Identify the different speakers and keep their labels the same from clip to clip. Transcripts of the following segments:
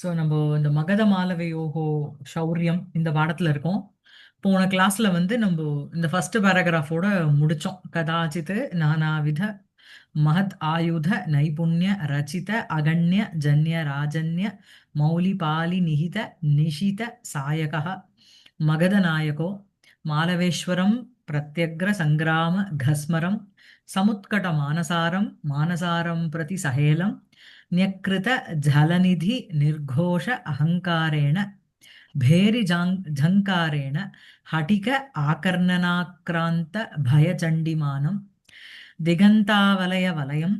Speaker 1: So நம்ம இந்த மகத மாலவையோகோ ஷௌரியம் இந்த பாடத்துல இருக்கோம். போன கிளாஸ்ல வந்து நம்ம இந்த ஃபர்ஸ்ட் பேராகிராஃபோட முடிச்சோம். கதாச்சித் நானாவித மகத் ஆயுத நைபுண்ய ரச்சித அகண்ய ஜன்ய ராஜன்ய மௌலிபாலி நிஹித நிஷித சாயகः மகதநாயகோ மாலவேஸ்வரம் பிரத்யக்ர சங்கிராம கஸ்மரம் சமுத்கட மானசாரம் மானசாரம் பிரதி சஹேலம் न्यकृत जलनिधि निर्घोष अहङ्कारेण भेरि झङ्कारेण हटिक आकर्णनाक्रान्त भयचण्डिमानं दिगन्तावलय वलयं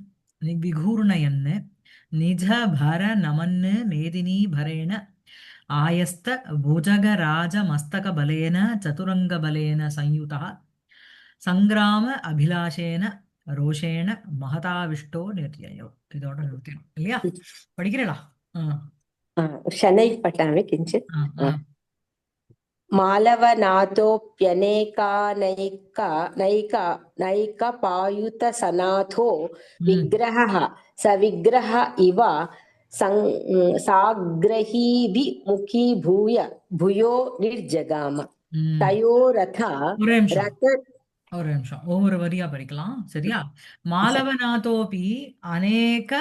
Speaker 1: विघूर्णयन् निज भर नमन् मेदिनी भरेण आयस्त भुजगराजमस्तकबलेन चतुरङ्गबलेन संयुतः சங்கிராம அபிலாஷேன ரோஷேன மகதாவிஷ்டோ நிர்யயோ. இதோட நிறுத்திடும் இல்லையா? படிக்கிறீங்களா?
Speaker 2: शनैः पठामि किञ्चित्। मालवनाथोऽप्यनेकानैकपायुतसनाथो विग्रहः सविग्रह इव साग्रहीभिमुखीभूय भूयो निर्जगाम तयोरथ
Speaker 1: ஒரு நிமிஷம் ஒவ்வொரு வரியா படிக்கலாம். சரியா? மாலவநாதோபி அநேக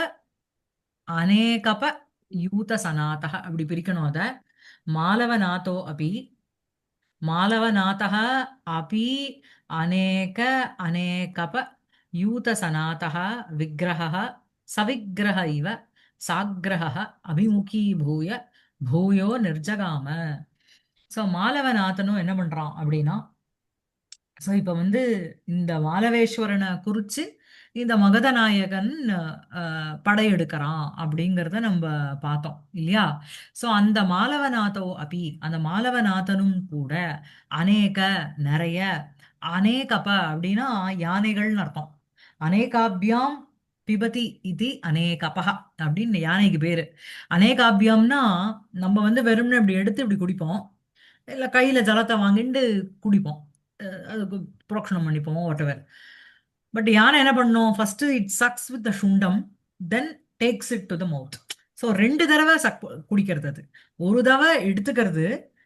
Speaker 1: அநேகப யூத சனாதக அப்படி பிரிக்கணும். அத மாலவநாதோ அபி மாலவநாதः अपि अनेक अनेकप यूतसनातः विग्रहः सविग्रह इव साग्रहः अभिमुखीभूय भूयो निर्जगाम. ஸோ மாலவநாதனும் என்ன பண்றான் அப்படின்னா, ஸோ இப்போ வந்து இந்த மாலவேஸ்வரனை குறிச்சு இந்த மகதநாயகன் படையெடுக்கிறான் அப்படிங்கிறத நம்ம பார்த்தோம் இல்லையா? ஸோ அந்த மாலவநாதோ அபி அந்த மாலவநாதனும் கூட அநேக நிறைய அநேகப அப்படின்னா யானைகள்னு அர்த்தம். அநேகாபியாம் பிபதி இது அநேகபக அப்படின்னு யானைக்கு பேரு. அநேகாபியம்னா நம்ம வந்து வெறும்னு இப்படி எடுத்து இப்படி குடிப்போம், இல்லை கையில ஜலத்தை வாங்கிட்டு குடிப்போம், அதுக்கு புரோக்ஷனம் பண்ணிப்போம் வாட்டவர். பட் யானை என்ன பண்ணும்? First it sucks with the சுண்டம், then takes it to the mouth. So 2 தடவை குடிக்கிறது. அது ஒரு தடவை எடுத்துக்கிறது,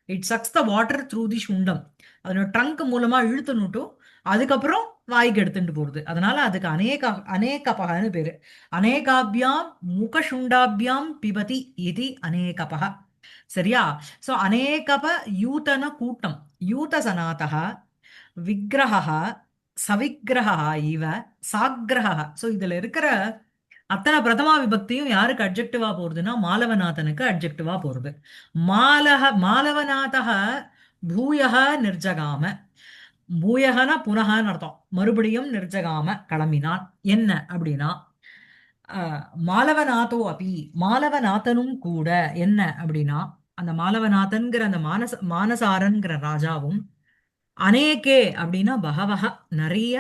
Speaker 1: it sucks the water through the சுண்டம், அதோட ட்ரங்க் மூலமா இழுத்துனுட்டும் அதுக்கப்புறம் வாய்க்கு எடுத்துட்டு போறது. அதனால அதுக்கு அநேகபகன்னு பேரு. அநேகாபியாம் முகசுண்டாபியாம் பிபதி இது அநேகபக. சரியா? ஸோ அநேகப யூதன கூட்டம், யூத சனாதக விக்கிரக சவிக்கிரக இவ சாக்கிரக. ஸோ இதுல இருக்கிற அத்தனை பிரதமா விபக்தியும் யாருக்கு அட்ஜெக்டிவா போறதுன்னா மாலவநாதனுக்கு அட்ஜெக்டிவா போறது. மாலவநாதக பூயக நிர்ஜகாம, பூயகனா புனகன்னு அர்த்தம், மறுபடியும் நிர்ஜகாம கிளம்பினான். என்ன அப்படின்னா மாலவநாதோ அபி மாலவநாதனும் கூட என்ன அப்படின்னா, அந்த மாலவநாதன்கிற அந்த மானசாரன்கிற ராஜாவும் அநேகே அப்படின்னா பகவஹ நிறைய,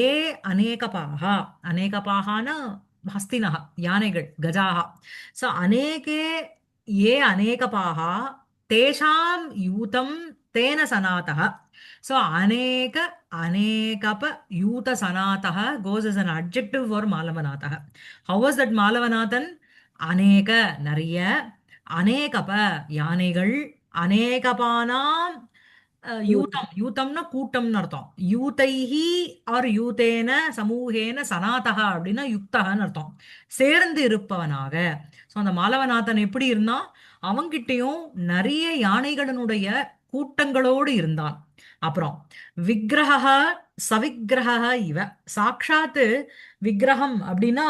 Speaker 1: ஏ அநேகபாகா அநேகபாகானா ஹஸ்தினஹ யானைகள் கஜாகா. ஸோ அநேகே ஏ அநேகபாகா தேஷாம் யூதம் தேன சனாதக. ஸோ அநேக அநேகப யூத சனாதக கோஸ் இஸ் அன் அட்ஜெக்டிவ் ஃபார் மாலவநாதக. ஹவ் வாஸ் தட் மாலவநாதன்? அநேக நிறைய, அநேகப யானைகள், அநேகபானாம் யூதம் யூதம்னா கூட்டம்னு அர்த்தம். யூதைஹி ஆர் யூதேன சமூகேன சனாதக அப்படின்னா யுக்தகன்னு அர்த்தம், சேர்ந்து இருப்பவனாக. ஸோ அந்த மாலவநாதன் எப்படி இருந்தான்? அவங்கிட்டையும் நிறைய யானைகளினுடைய கூட்டங்களோடு இருந்தான். அப்புறம் விக்கிரக சவிக்கிரக இவ, சாட்சாத்து விக்கிரகம் அப்படின்னா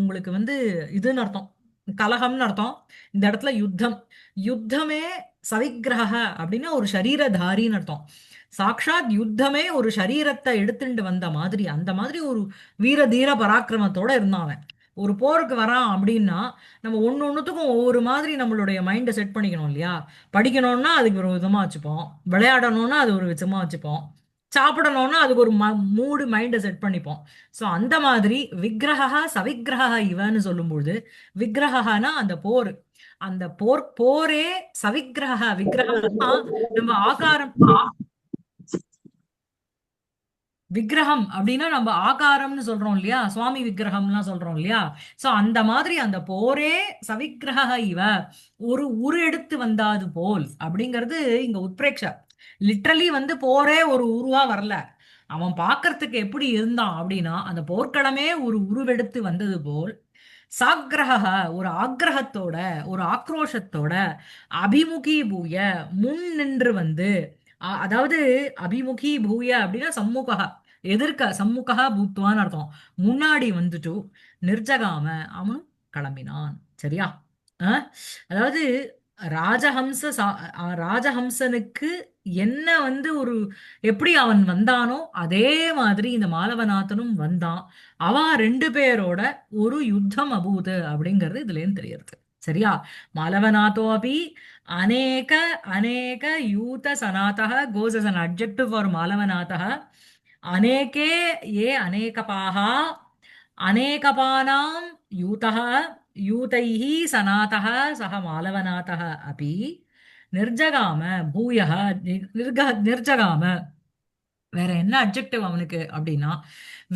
Speaker 1: உங்களுக்கு வந்து இதுன்னு அர்த்தம், கலகம்னு அர்த்தம். இந்த இடத்துல யுத்தம், யுத்தமே சவிக்கிரக அப்படின்னா ஒரு சரீரதாரின்னு அர்த்தம். சாக்ஷாத் யுத்தமே ஒரு சரீரத்தை எடுத்துட்டு வந்த மாதிரி, அந்த மாதிரி ஒரு வீர தீர பராக்கிரமத்தோட இருந்தான் அவன். ஒரு போருக்கு வரான் அப்படின்னா நம்ம ஒன்னொன்னுத்துக்கும் ஒவ்வொரு மாதிரி நம்மளுடைய மைண்டை செட் பண்ணிக்கணும் இல்லையா? படிக்கணும்னா அதுக்கு ஒரு விதமா வச்சுப்போம், விளையாடணும்னா அது ஒரு விதமா வச்சுப்போம், சாப்பிடணும்னா அதுக்கு ஒரு மூடு மைண்டை செட் பண்ணிப்போம். ஸோ அந்த மாதிரி விக்கிரகா சவிக்கிரக இவன்னு சொல்லும்பொழுது, விக்கிரகனா அந்த போர், அந்த போரே சவிக்கிரக விக்கிரகம்னா நம்ம ஆகாரம் விக்கிரகம் அப்படின்னா நம்ம ஆகாரம்னு சொல்றோம் இல்லையா, சுவாமி விக்கிரகம்லாம் சொல்றோம் இல்லையா. சோ அந்த மாதிரி அந்த போரே சவிக்கிரக இவ, ஒரு உரு எடுத்து வந்தாது போல் அப்படிங்கிறது இங்க உத்பிரேக்ஷா. லிட்ரலி வந்து போரே ஒரு உருவா வரல. அவன் பார்க்கறதுக்கு எப்படி இருந்தான் அப்படின்னா அந்த போர்க்களமே ஒரு உருவெடுத்து வந்தது போல், சாக்கிரக ஒரு ஆக்கிரகத்தோட, ஒரு ஆக்ரோஷத்தோட, அபிமுகி பூய முன் நின்று வந்து, அதாவது அபிமுகி பூய அப்படின்னா சம்முகா, எதிர்க்க சம்முகா பூத்வான்னு அர்த்தம். முன்னாடி வந்துட்டு நிர்ஜகாம அவனும் கிளம்பினான். சரியா? அஹ்? அதாவது ராஜஹம்சனுக்கு என்ன வந்து ஒரு, எப்படி அவன் வந்தானோ அதே மாதிரி இந்த மாலவநாதனும் வந்தான். அவ ரெண்டு பேரோட ஒரு யுத்தம் அபூது அப்படிங்கிறது இதுல இருந்து தெரியறது. சரியா? மாலவநாதோ அபி அநேக அநேக யூத சனாதः goes as an adjective for மாலவநாதः. अनेके ये अनेकपाः अनेकपानां यूतः यूतैः सनातः सः मालवनाथः अपि निर्जगाम भूयः निर्जगाम. வேற என்ன அட்ஜெக்டிவ் அவனுக்கு அப்படின்னா,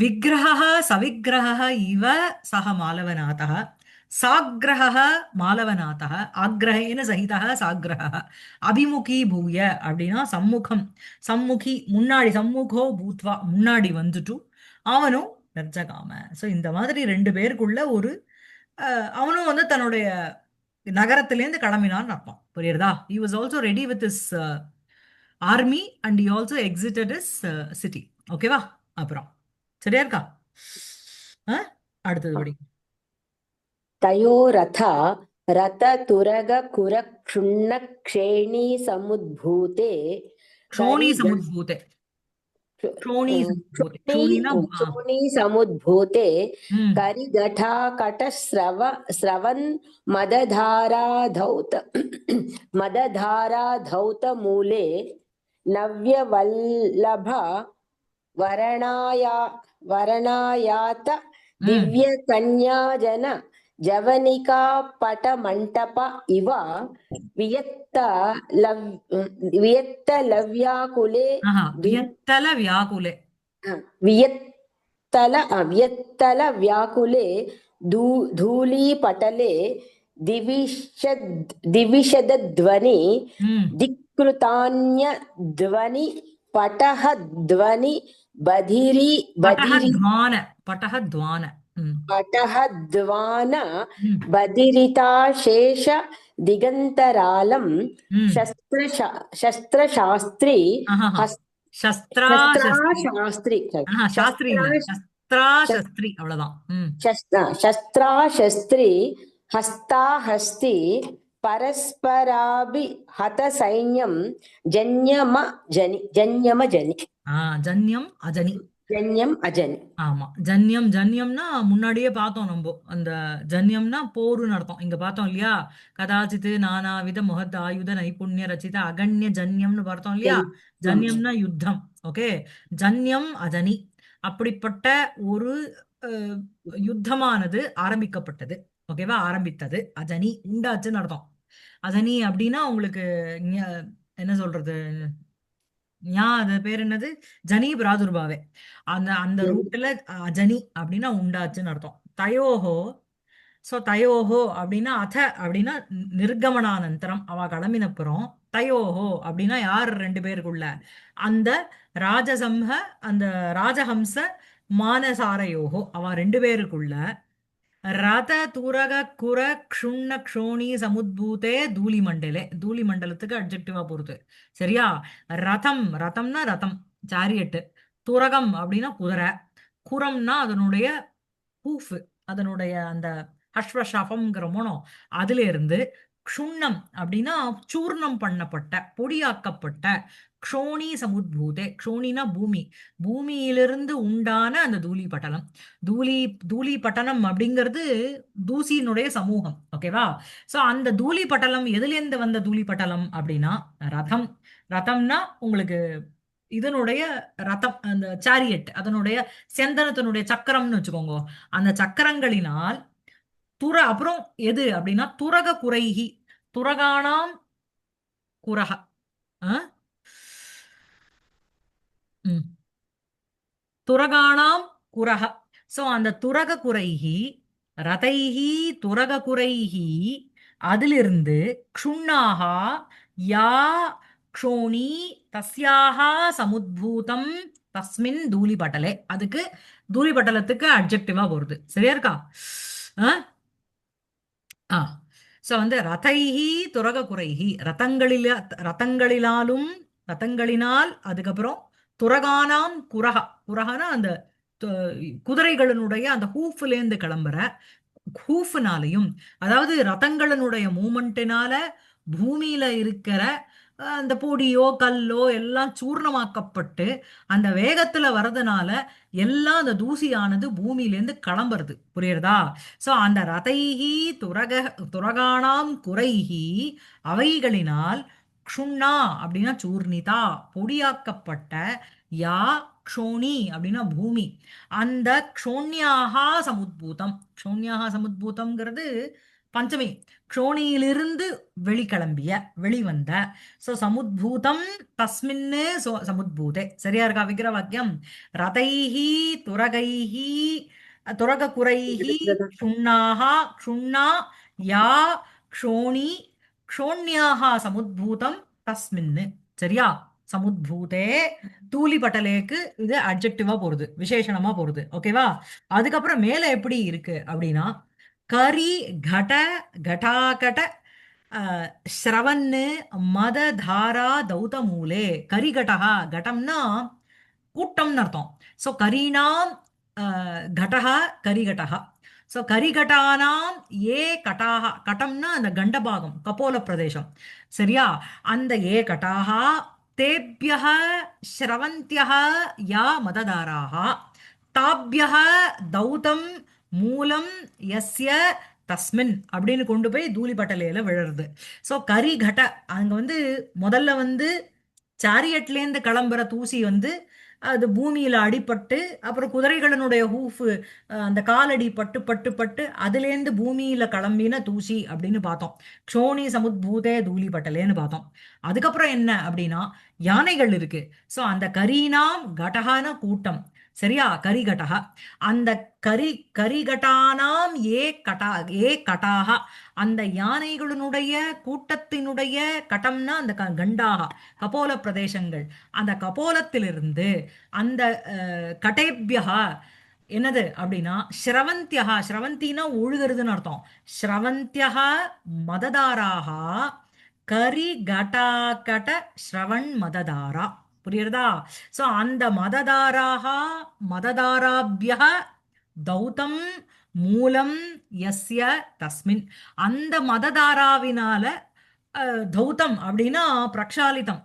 Speaker 1: விக்கிரக சவிக்கிரக இவ சக மாலவநாதः, சாக்கிரக மாலவநாதः, ஆக்ரஹேன சகிதः சாக்கிரக, அபிமுகி பூய அப்படின்னா சம்முகம், சம்முகி முன்னாடி, சம்முகோ பூத்வா முன்னாடி வந்துட்டு அவனும் நிர்ஜகாம. சோ இந்த மாதிரி ரெண்டு பேருக்குள்ள ஒரு அவனும் வந்து தன்னுடைய நகரத்திலேருந்து கிளம்பினான்னு அர்த்தம். புரியுறதா? he was also ready with his army and he also exited his city. ஓகேவா? அப்புறம் சரியா இருக்கா? அடுத்தது படி.
Speaker 2: तयोरथ रथतुरगकुरक्षुण्णक्षेणी समुद्भूते
Speaker 1: க்ஷோணி சமுத்பூதே, க்ஷோணி சமுத்பூதே, க்ஷோணினா
Speaker 2: क्षोणी समुद्भूते करिघटाकटस्रव स्रवन् मदधाराधौत मदधाराधौतमूले नव्यवल्लभ वरणायात दिव्यकन्याजन जवनिका पटमण्टप इव वियत्तलव्याकुले
Speaker 1: வியத்தல வியாகுலே
Speaker 2: वियत्तलव्याकुले धूलीपटले दिविशदध्वनि दिक्कृतान्यध्वनि पटहध्वनि
Speaker 1: பட்டஹத்வான
Speaker 2: बधिरिताशेष दिगन्तरालं शस्त्रशास्त्री शस्त्राशास्त्री
Speaker 1: அவ்வளவுதான்.
Speaker 2: शस्त्राशस्त्री हस्ताहस्ती परस्पराभिहत सैन्यं जन्यमजनि
Speaker 1: ஜன்யம் அஜனி.
Speaker 2: ஜன்யம் அஜனி.
Speaker 1: ஆமா, ஜன்யம்னா முன்னாடியே பார்த்தோம் நம்ம. அந்த ஜன்யம்னா போருன்னு அர்த்தம். இங்க பார்த்தோம் இல்லையா, கதாச்சித் நானாவித முகத் ஆயுத நைபுண்ணிய ரச்சித அகண்ய ஜன்யம்னு பார்த்தோம் இல்லையா. ஜன்யம்னா யுத்தம். ஓகே, ஜன்யம் அஜனி. அப்படிப்பட்ட ஒரு யுத்தமானது ஆரம்பிக்கப்பட்டது. ஓகேவா? ஆரம்பித்தது. அஜனி உண்டாச்சுன்னு அர்த்தம். அஜனி அப்படின்னா உங்களுக்கு என்ன சொல்றது, அது பேர் என்னது, ஜனி பிராதுர்பாவே. அந்த அந்த ரூட்ல அஜனி அப்படின்னா உண்டாச்சுன்னு அர்த்தம். தயோஹோ, சோ தயோஹோ அப்படின்னா அத அப்படின்னா நிர்கமனானந்தரம், அவ கிளம்பினப்புறம். தயோஹோ அப்படின்னா யார் ரெண்டு பேருக்குள்ள, அந்த ராஜசம்ஹ அந்த ராஜஹம்ச மானசாரயோகோ அவ ரெண்டு பேருக்குள்ள ரத துரக குர க்ஷுண்ண க்ஷோணி சமுத்பூதே தூளி மண்டலே. தூளி மண்டலத்துக்கு அட்ஜெக்டிவா போறது. சரியா? ரதம்னா ரதம், சாரியட். துரகம் அப்படின்னா குதிரை. குரம்னா அதனுடைய ஹூஃப், அதனுடைய அந்த அஸ்வஷபம்ங்கிற மோனம், அதுல இருந்து. க்ஷுண்ணம் அப்படின்னா சூர்ணம் பண்ணப்பட்ட, பொடியாக்கப்பட்ட. க்ஷோணி சமுத்பூதே, க்ஷோணினா பூமி, பூமியிலிருந்து உண்டான அந்த தூளி பட்டலம். தூளி பட்டணம் அப்படிங்கிறது தூசியினுடைய சமூகம். ஓகேவா? சோ அந்த தூளி பட்டலம் எதுல இருந்து வந்த தூளி பட்டலம் அப்படின்னா ரதம். ரதம்னா உங்களுக்கு இதனுடைய ரதம், அந்த சாரியட், அதனுடைய செந்தனத்தினுடைய சக்கரம்னு வச்சுக்கோங்க. அந்த சக்கரங்களினால் அப்புறம் எது அப்படின்னா துரக குறைகி, துரகானாம் குரக. ம் துரகாணாம் குரக. சோ அந்த துரக குரைஹி ரதைஹி துரக குரைஹி அதிலிருந்து க்ஷுண்ணாகா யா க்ஷோணி தஸ்யாஹா சமுத்பூதம் தஸ்மின் தூளிபட்டலே. அதுக்கு தூளிபட்டலத்துக்கு அட்ஜெக்டிவா வருது. சரியா இருக்கா? ஆ ஆ சோ வந்து ரதைஹி துரக குறைஹி ரதங்களிலாலும் ரதங்களினால், அதுக்கப்புறம் துரகானாம் குரகா. குரகனா அந்த து- குதிரைகளினுடைய அந்த ஹூஃப்லேருந்து கிளம்புற ஹூஃப்னாலையும், அதாவது ரதங்களினுடைய மூமெண்ட்டினால பூமியில இருக்கிற அந்த பொடியோ கல்லோ எல்லாம் சூர்ணமாக்கப்பட்டு அந்த வேகத்துல வர்றதுனால எல்லாம் அந்த தூசியானது பூமியிலேருந்து கிளம்புறது. புரியுறதா? சோ அந்த ரதைஹி துரகானாம் குரைஹி அவைகளினால் க்ஷுண்ணா அப்படின்னா சூர்ணிதா பொடியாக்கப்பட்ட யா க்ஷோணி அப்படின்னா பூமி அந்த க்ஷோண்யாகா சமுத்பூதம். க்ஷோண்யாகா சமுத்பூதம்ங்கிறது பஞ்சமி. க்ஷோணியிலிருந்து வெளிக்கிளம்பிய வெளிவந்த. சோ சமுத்பூதம் தஸ்மின்னு சமுத்பூதே. சரியா இருக்கா விக்கிரவாக்கியம்? ரதைஹி துரகைஹி துரக குரைஹி க்ஷுண்ணாஹா க்ஷுண்ணா யா க்ஷோணி க்ஷோண்யாஹா சமுத்பூதம் தஸ்மின்னு. சரியா? சமுத்பூதே தூளிபட்டலேக்கு இது அட்ஜெக்டிவா போறது, விசேஷணமா போறது. ஓகேவா? அதுக்கப்புறம் மேல எப்படி இருக்கு அப்படின்னா கரி கட கடாகட ஸ்ரவன்னு மத தாரா தௌத மூலே. கரிகடகா கடம்னா கூட்டம்னு அர்த்தம். ஸோ கரீனாம் கடகா கரிகடகா. ஸோ கரிகட்டானாம் ஏ கட்டாக. கட்டம்னா அந்த கண்டபாகம் கபோல பிரதேசம். சரியா? அந்த ஏ கட்டாக தேபியः ஸ்ரவந்தியः யா மததாராः தாபியः தௌதம் மூலம் யஸ்ய தஸ்மின் அப்படின்னு கொண்டு போய் தூளிபட்டலையில விழுறது. ஸோ கரிகட அங்க வந்து முதல்ல வந்து சாரியட்லேருந்து கிளம்புற தூசி வந்து அது பூமியில அடிபட்டு அப்புறம் குதிரைகளினுடைய ஹூஃப் அந்த காலடி பட்டு பட்டு பட்டு அதுலேருந்து பூமியில கிளம்பின தூசி அப்படின்னு பார்த்தோம். க்ஷோணி சமுத்பூதே தூளிபட்டலேன்னு பார்த்தோம். அதுக்கப்புறம் என்ன அப்படின்னா யானைகள் இருக்கு. சோ அந்த கரீனாம் கடகான கூட்டம். சரியா? கரிகட்டக. அந்த கரிகட்டானாம் ஏ கட்டாக. அந்த யானைகளினுடைய கூட்டத்தினுடைய கட்டம்னா அந்த கண்டாக கபோல பிரதேசங்கள். அந்த கபோலத்திலிருந்து அந்த கட்டேபியகா என்னது அப்படின்னா ஸ்ரவந்தியகா. ஸ்ரவந்தினா ஒழுகிறதுன்னு அர்த்தம். ஸ்ரவந்தியகா மததாராக கரி கட்டாகட ஸ்ரவன் மததாரா. புரியுறதா? சோ அந்த மததாராக மததாராபிய தௌதம் மூலம் யஸ்ய தஸ்மின். அந்த மததாராவினால தௌதம் அப்படின்னா பிரக்ஷாலிதம்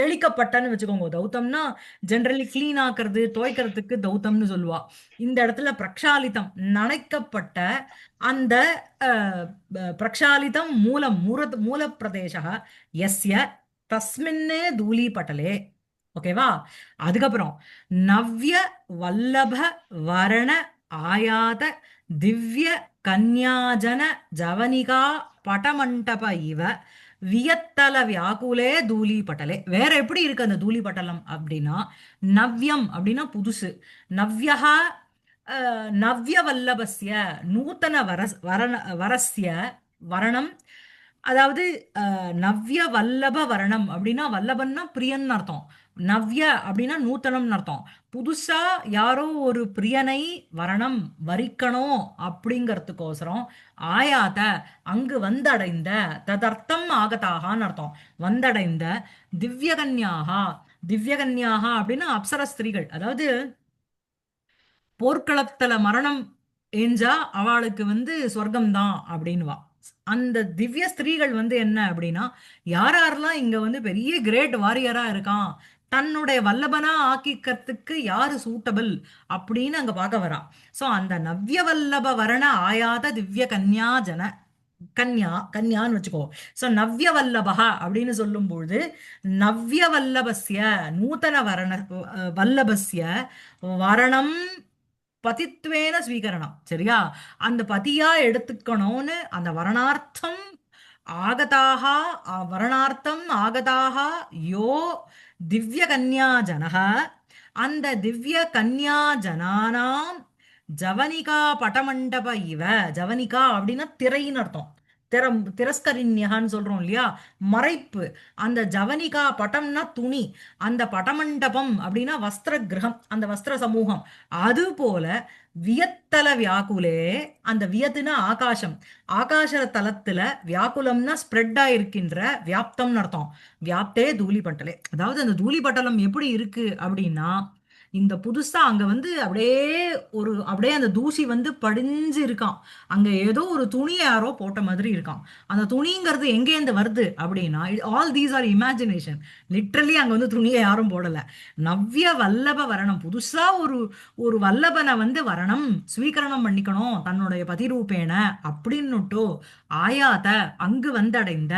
Speaker 1: தெளிக்கப்பட்டன்னு வச்சுக்கோங்க. தௌத்தம்னா ஜெனரலி கிளீன் ஆக்குறது துவைக்கிறதுக்கு தௌத்தம்னு சொல்லுவா. இந்த இடத்துல பிரக்ஷாலிதம் நனைக்கப்பட்ட அந்த பிரக்ஷாலிதம் மூல பிரதேச எஸ்ய தஸ்மின்னு தூளி பட்டலே. ஓகேவா? அதுக்கப்புறம் நவ்ய வல்லப வரண ஆயாத திவ்ய கன்யாஜன ஜவனிகா பட்டமண்டப இவ வியத்தல வியாக்குலே தூளி பட்டலே. வேற எப்படி இருக்கு அந்த தூளி பட்டலம் அப்படின்னா நவ்யம் அப்படின்னா புதுசு. நவ்யஹா நவ்ய வல்லபஸ்ய நூத்தன வரஸ்ய வரணம். அதாவது நவ்ய வல்லப வரணம் அப்படின்னா வல்லபன்னா பிரியன் அர்த்தம். நவ்ய அப்படின்னா நூத்தனம்னு அர்த்தம். புதுசா யாரோ ஒரு பிரியனை வரணம் வரிக்கணும் அப்படிங்கறதுக்கோசரம் ஆயாத அங்கு வந்தடைந்த ததர்த்தம் ஆகதாகான்னு அர்த்தம். வந்தடைந்த திவ்யகன்யாகா. திவ்யகன்யாகா அப்படின்னா அப்சர ஸ்திரீகள். அதாவது போர்க்களத்துல மரணம் ஏஞ்சா அவளுக்கு வந்து சொர்க்கம்தான் அப்படின்வா. அந்த திவ்ய ஸ்திரீகள் வந்து என்ன அப்படின்னா யார் யாரெல்லாம் இங்க வந்து பெரிய கிரேட் வாரியரா இருக்கான் தன்னுடைய வல்லபனா ஆக்கிக்கிறதுக்கு யாரு சூட்டபிள் அப்படின்னு அங்க பார்க்க வரா. சோ அந்த நவ்ய வல்லப வரண ஆயாத திவ்ய கன்யா ஜன கன்யான்னு வச்சுக்கோ. சோ நவ்ய வல்லபா அப்படின்னு சொல்லும் பொழுது நவ்ய வல்லபஸ்ய நூதன வல்லபஸ்ய வரணம் பதித்வேன ஸ்வீகரணம். சரியா? அந்த பதியா எடுத்துக்கணும்னு அந்த வரणार्थம் ஆகதாக வரणार्थம் ஆகதாக யோ திவ்ய கன்யா ஜனக அந்த திவ்ய கன்யா ஜனானாம் ஜவனிகா பட்டமண்டப இவ. ஜவனிகா அப்படின்னா திரைன்னு அர்த்தம். திரஸ்கரிண்யகான்னு சொல்றோம் இல்லையா, மறைப்பு. அந்த ஜவனிகா பட்டம்னா துணி, அந்த பட்டமண்டபம் அப்படின்னா வஸ்திர கிரகம், அந்த வஸ்திர சமூகம். அது போல வியத்தல வியாக்குலே, அந்த வியத்துனா ஆகாசம், ஆகாச தலத்துல வியாக்குலம்னா ஸ்ப்ரெட் ஆயிருக்கின்ற, வியாப்தம்னு அர்த்தம். வியாப்தே தூளிபட்டலே. அதாவது அந்த தூளிபட்டலம் எப்படி இருக்கு அப்படின்னா, இந்த புதுசா அங்க வந்து அப்படியே அப்படியே அந்த தூசி வந்து படிஞ்சு இருக்கான். அங்க ஏதோ ஒரு துணியை யாரோ போட்ட மாதிரி இருக்கான். அந்த துணிங்கிறது எங்கேருந்து வருது அப்படின்னா, all these are imagination. Literally அங்க வந்து துணியை யாரும் போடல. நவ்ய வல்லப வரணம், புதுசா ஒரு ஒரு வல்லபனை வந்து வரணம் ஸ்வீகரணம் பண்ணிக்கணும் தன்னுடைய பதிரூபேன அப்படின்னுட்டோ ஆயாத அங்கு வந்தடைந்த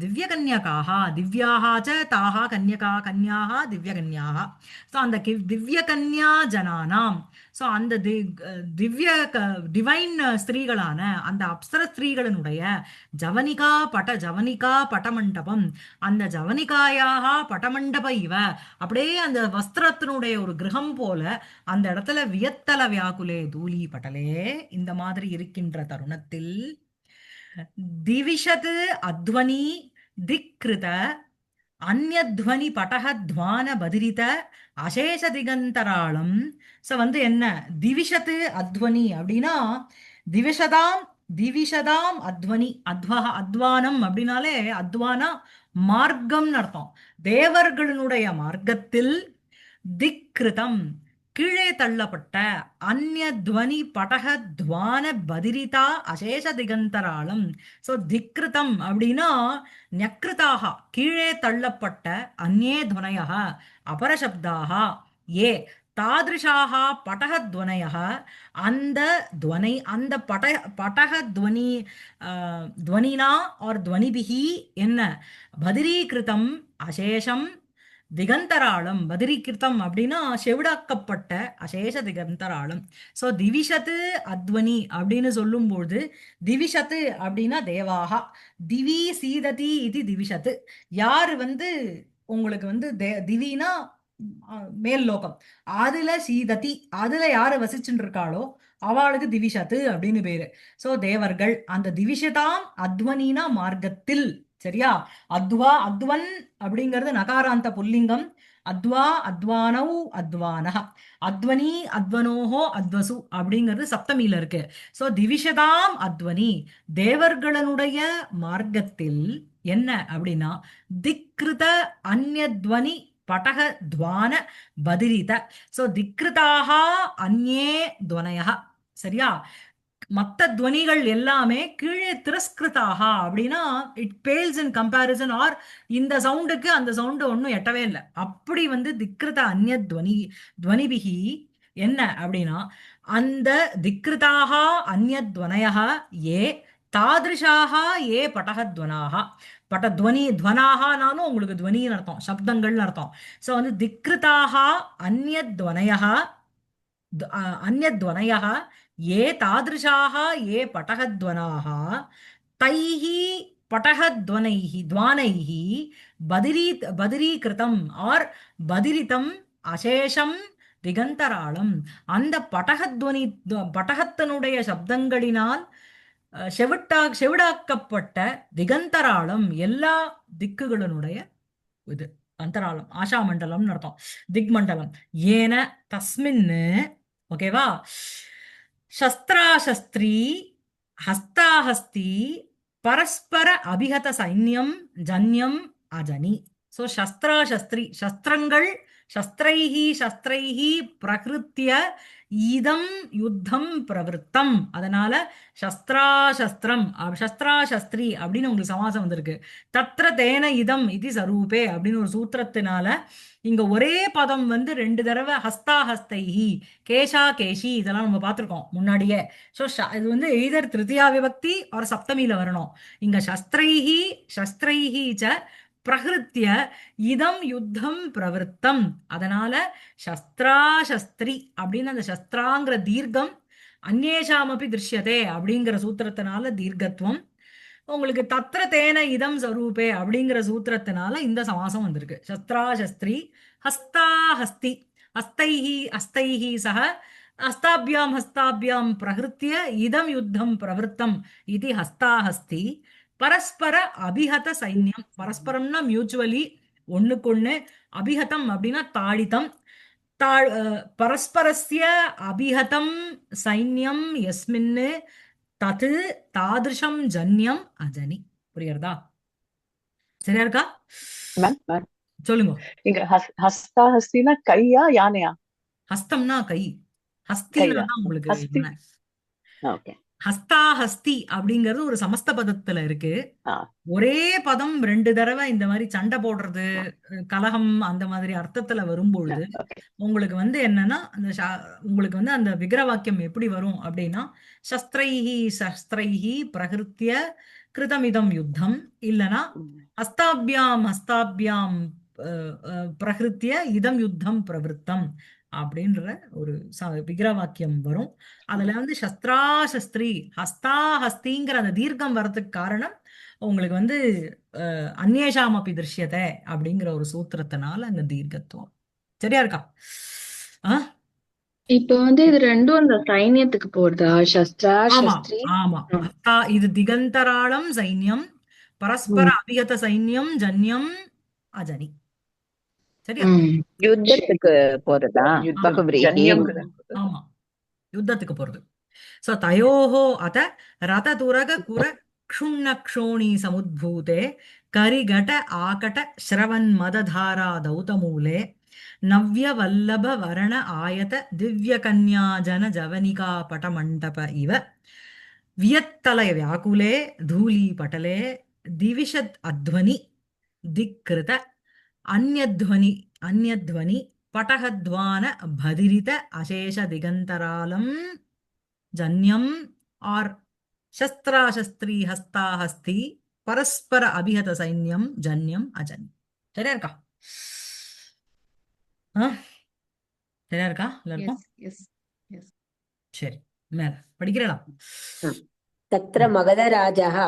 Speaker 1: திவ்ய கன்யகாக, திவ்யாக தாகா கன்யகா கன்யாக திவ்ய கன்யாக. ஸோ அந்த திவ்ய கன்யா ஜனானாம், ஸோ அந்த திவ்ய டிவைன் ஸ்திரீகளான அந்த அப்சர ஸ்திரீகளினுடைய ஜவனிகா பட்டமண்டபம், அந்த ஜவனிகாயாக பட்டமண்டப இவ, அப்படியே அந்த வஸ்திரத்தினுடைய ஒரு கிரகம் போல அந்த இடத்துல வியத்தல வியாக்குலே தூளி பட்டலே. இந்த மாதிரி இருக்கின்ற தருணத்தில் திவிஷத் அத்வனி திக்ருத அந்யத்வனி பட்டகத்வான பதிரித அசேஷ திகந்தராளம். ஸோ வந்து என்ன திவிஷத்து அத்வனி அப்படின்னா, திவிஷதாம் திவிஷதாம் அத்வனி, அத்வானம் அப்படின்னாலே அத்வானா மார்க்கம்னு அர்த்தம். தேவர்களுடைய மார்க்கத்தில் திக்ருதம் கீழே தள்ளப்பட்ட, அந்நிய துவனி படக துவான பதிரிதா அசேஷ திகந்தராளம். ஸோ திக்ருதம் அப்படின்னா ஞக்ருதாக கீழே தள்ளப்பட்ட, அந்நே துவனயः அபரசப்தாக ஏ தாதிருஷாக படகத்வனயः, அந்த துவனை அந்த படகத்வனி துவனினா ஆர் துவனிபிகி என்ன பதிரீகிருதம் அசேஷம் திகந்தராளம். பதிரீகிருத்தம் அப்படின்னா செவிடாக்கப்பட்ட அசேஷ திகந்தராளம். ஸோ திவிஷத்து அத்வனி அப்படின்னு சொல்லும்போது, திவிஷத்து அப்படின்னா தேவாகா, திவி சீததி இது திவிஷத்து. யார் வந்து உங்களுக்கு வந்து திவினா மேல் லோகம், அதுல சீததி, அதுல யாரு வசிச்சுட்டு இருக்காளோ அவளுக்கு திவிஷத்து அப்படின்னு பேரு. சோ தேவர்கள் அந்த திவிஷதாம் அத்வனினா மார்க்கத்தில். சரியா? அத்வா அத்வன் அப்படிங்கிறது நகாராந்த புல்லிங்கம். அத்வா அத்வானௌ அத்வானஹ, அத்வனி அத்வனோஹோ அத்வசு அப்படிங்கிறது சப்தமியில இருக்கு. சோ திவிஷதாம் அத்வனி, தேவர்களுடைய மார்க்கத்தில் என்ன அப்படின்னா திக்ருத அந்யத்வனி படக துவான பதிரித. சோ திக்ருதாக அந்யே துவனயா. சரியா? மத்த துவனிகள் எல்லாமே கீழே திரஸ்கிருதாக அப்படின்னா it pales in comparison, or இந்த சவுண்டுக்கு அந்த சவுண்டு ஒன்றும் எட்டவே இல்லை. அப்படி வந்து திக்ருத அந்நிய துவனிபிகி என்ன அப்படின்னா, அந்த திக்ருதாக அந்நிய துவனயः ஏ தாதிருஷாக ஏ பட்டகத்வனாக. துவனாகனாலும் உங்களுக்கு துவனின்னு அர்த்தம், சப்தங்கள்னு அர்த்தம். ஸோ வந்து திக்ருதாக அந்நியத்வனயः अन्यद्वनयः ये तादृशाः ये पटहद्वनाः तैः द्वानैः बदिरीकृतम् और बदिरितम् அசேஷம் திகந்தராளம். அந்த பட்டகத்தினுடைய சப்தங்களினால் செவிடாக்கப்பட்ட திகந்தராளம், எல்லா திக்குகளினுடைய இது அந்தராளம், ஆஷா மண்டலம்னு அர்த்தம், திக்மண்டலம். ஏன தஸ்மின், ஓகேவா, சஸ்திராசஸ்திரி ஹஸ்தாஹஸ்தி பரஸ்பர அபிஹத சைன்யம் ஜன்யம் அஜனி. சோ சஸ்திராசஸ்திரி, சஸ்திரங்கள், சஸ்திரைஹி பிரகிருத்திய இதம் யுத்தம் பிரவருத்தம். அதனால சஸ்திராசஸ்திரம் சஸ்திராசஸ்திரி அப்படின்னு உங்களுக்கு சமாசம் வந்திருக்கு. தத்ர தேன இதம் இது சரூபே அப்படின்னு ஒரு சூத்திரத்தினால இங்க ஒரே பதம் வந்து ரெண்டு தடவை ஹஸ்தா ஹஸ்தைஹி, கேஷா கேஷி, இதெல்லாம் நம்ம பார்த்திருக்கோம் முன்னாடியே. ஸோ இது வந்து எய்தர் திருத்தியா விபக்தி ஒரு சப்தமியில வரணும். இங்க சஸ்திரைஹி ச பிரகிருத்திய இதம் யுத்தம் பிரவருத்தம். அதனால சஸ்திராசஸ்திரி அப்படின்னு அந்த சஸ்திராங்கிற தீர்க்கம் அந்நேஷாமப்பி திருஷ்யதே அப்படிங்கிற சூத்திரத்தினால தீர்க்கத்துவம் உங்களுக்கு. தத்ர தேன இதம் ஸ்வரூபே அப்படிங்கிற சூத்திரத்தினால இந்த சமாசம் வந்திருக்கு. சஸ்திராசஸ்திரி ஹஸ்தாஹஸ்தி. हस्तैः हस्तैः सह हस्ताभ्यां प्रहृत्य इदं युद्धं प्रवृत्तम् इति हस्ताहस्ति परस्पर अभिहत सैन्यम परस्परம்னா மியூச்சுவலி ஒண்ணுக்கொண்ணு அபிஹதம் அப்படின்னா தாடிதம் பரஸ்பரஸ்ய அபிஹதம் சைன்யம் யஸ்மின்னு தது தாதிருஷம் ஜன்யம் அஜனி. புரியுறதா? சரியா இருக்கா?
Speaker 3: மேம் மேம்
Speaker 1: சொல்லுங்க.
Speaker 3: இங்க ஹஸ்தா ஹஸ்தினா கையா யானையா?
Speaker 1: ஹஸ்தம்னா கை, ஹஸ்தினா
Speaker 3: கையா?
Speaker 1: தான் உங்களுக்கு
Speaker 3: ஹஸ்தி.
Speaker 1: யானை.
Speaker 3: ஓகே.
Speaker 1: ஹஸ்தா ஹஸ்தி அப்படிங்கிறது ஒரு சமஸ்த பதத்துல இருக்கு.
Speaker 3: ஆ
Speaker 1: ஒரே பதம் ரெண்டு தடவை இந்த மாதிரி சண்டை போடுறது, கலகம் அந்த மாதிரி அர்த்தத்துல வரும்பொழுது
Speaker 3: ஓகே.
Speaker 1: உங்களுக்கு வந்து என்னன்னா உங்களுக்கு வந்து அந்த விக்கிர வாக்கியம் எப்படி வரும் அப்படின்னா சஸ்திரைஹி சஸ்திரைஹி பிரகிருத்திய கிருதமிதம் யுத்தம், இல்லனா ஹஸ்தாபியாம் பிரகிருத்திய இதம் யுத்தம் பிரவருத்தம் அப்படின்ற ஒரு விக்கிர வாக்கியம் வரும். அதுல வந்து சஸ்திரா சஸ்திரி ஹஸ்தா ஹஸ்திங்கிற அந்த தீர்க்கம் வர்றதுக்கு காரணம் உங்களுக்கு வந்து அந்நேஷாம் அப்படி திருஷ்யத்தை அப்படிங்கிற ஒரு சூத்திரத்தினால அந்த தீர்க்கத்துவம். சரியா இருக்கா?
Speaker 4: இப்ப வந்து இது ரெண்டும் அந்த சைன்யத்துக்கு போறதா? சஸ்திரா
Speaker 1: ஆமா
Speaker 4: சஸ்திரி.
Speaker 1: ஆமா. இது திகந்தராளம் சைன்யம், பரஸ்பர அபிகத சைன்யம் ஜன்யம் அஜனி. சரியா?
Speaker 2: யுத்தத்துக்கு போறதா?
Speaker 1: ஆமா, யுத்தத்துக்கு போறது. சோ தயோஹோ அத ரததுரக குர க்ஷுண்ண க்ஷோணி சமுத்பூதே கரிகட ஆகட ஸ்ரவன் மததாரா தௌதமூலே நவ்ய வல்லப வரண ஆயத திவ்ய கன்யா ஜன ஜவனிகா படமண்டப இவ வியத்தலய வியாக்குலே தூலி பட்டலே திவிஷத் அத்வனி திக்ருத அந்யத்வனி அந்யத்வனி பட்டகத்வான பதிரித அசேஷ திகந்தராலம் ஜன்யம் ஆர் சஸ்திராசஸ்திரி ஹஸ்தாஹஸ்தி பரஸ்பர அபிஹத சைன்யம் ஜன்யம் அஜன். சரியா இருக்கா? சரியா இருக்கா எல்லாருக்கும்? சரி, மேல படிக்கிறா.
Speaker 2: तत्र मगधराजः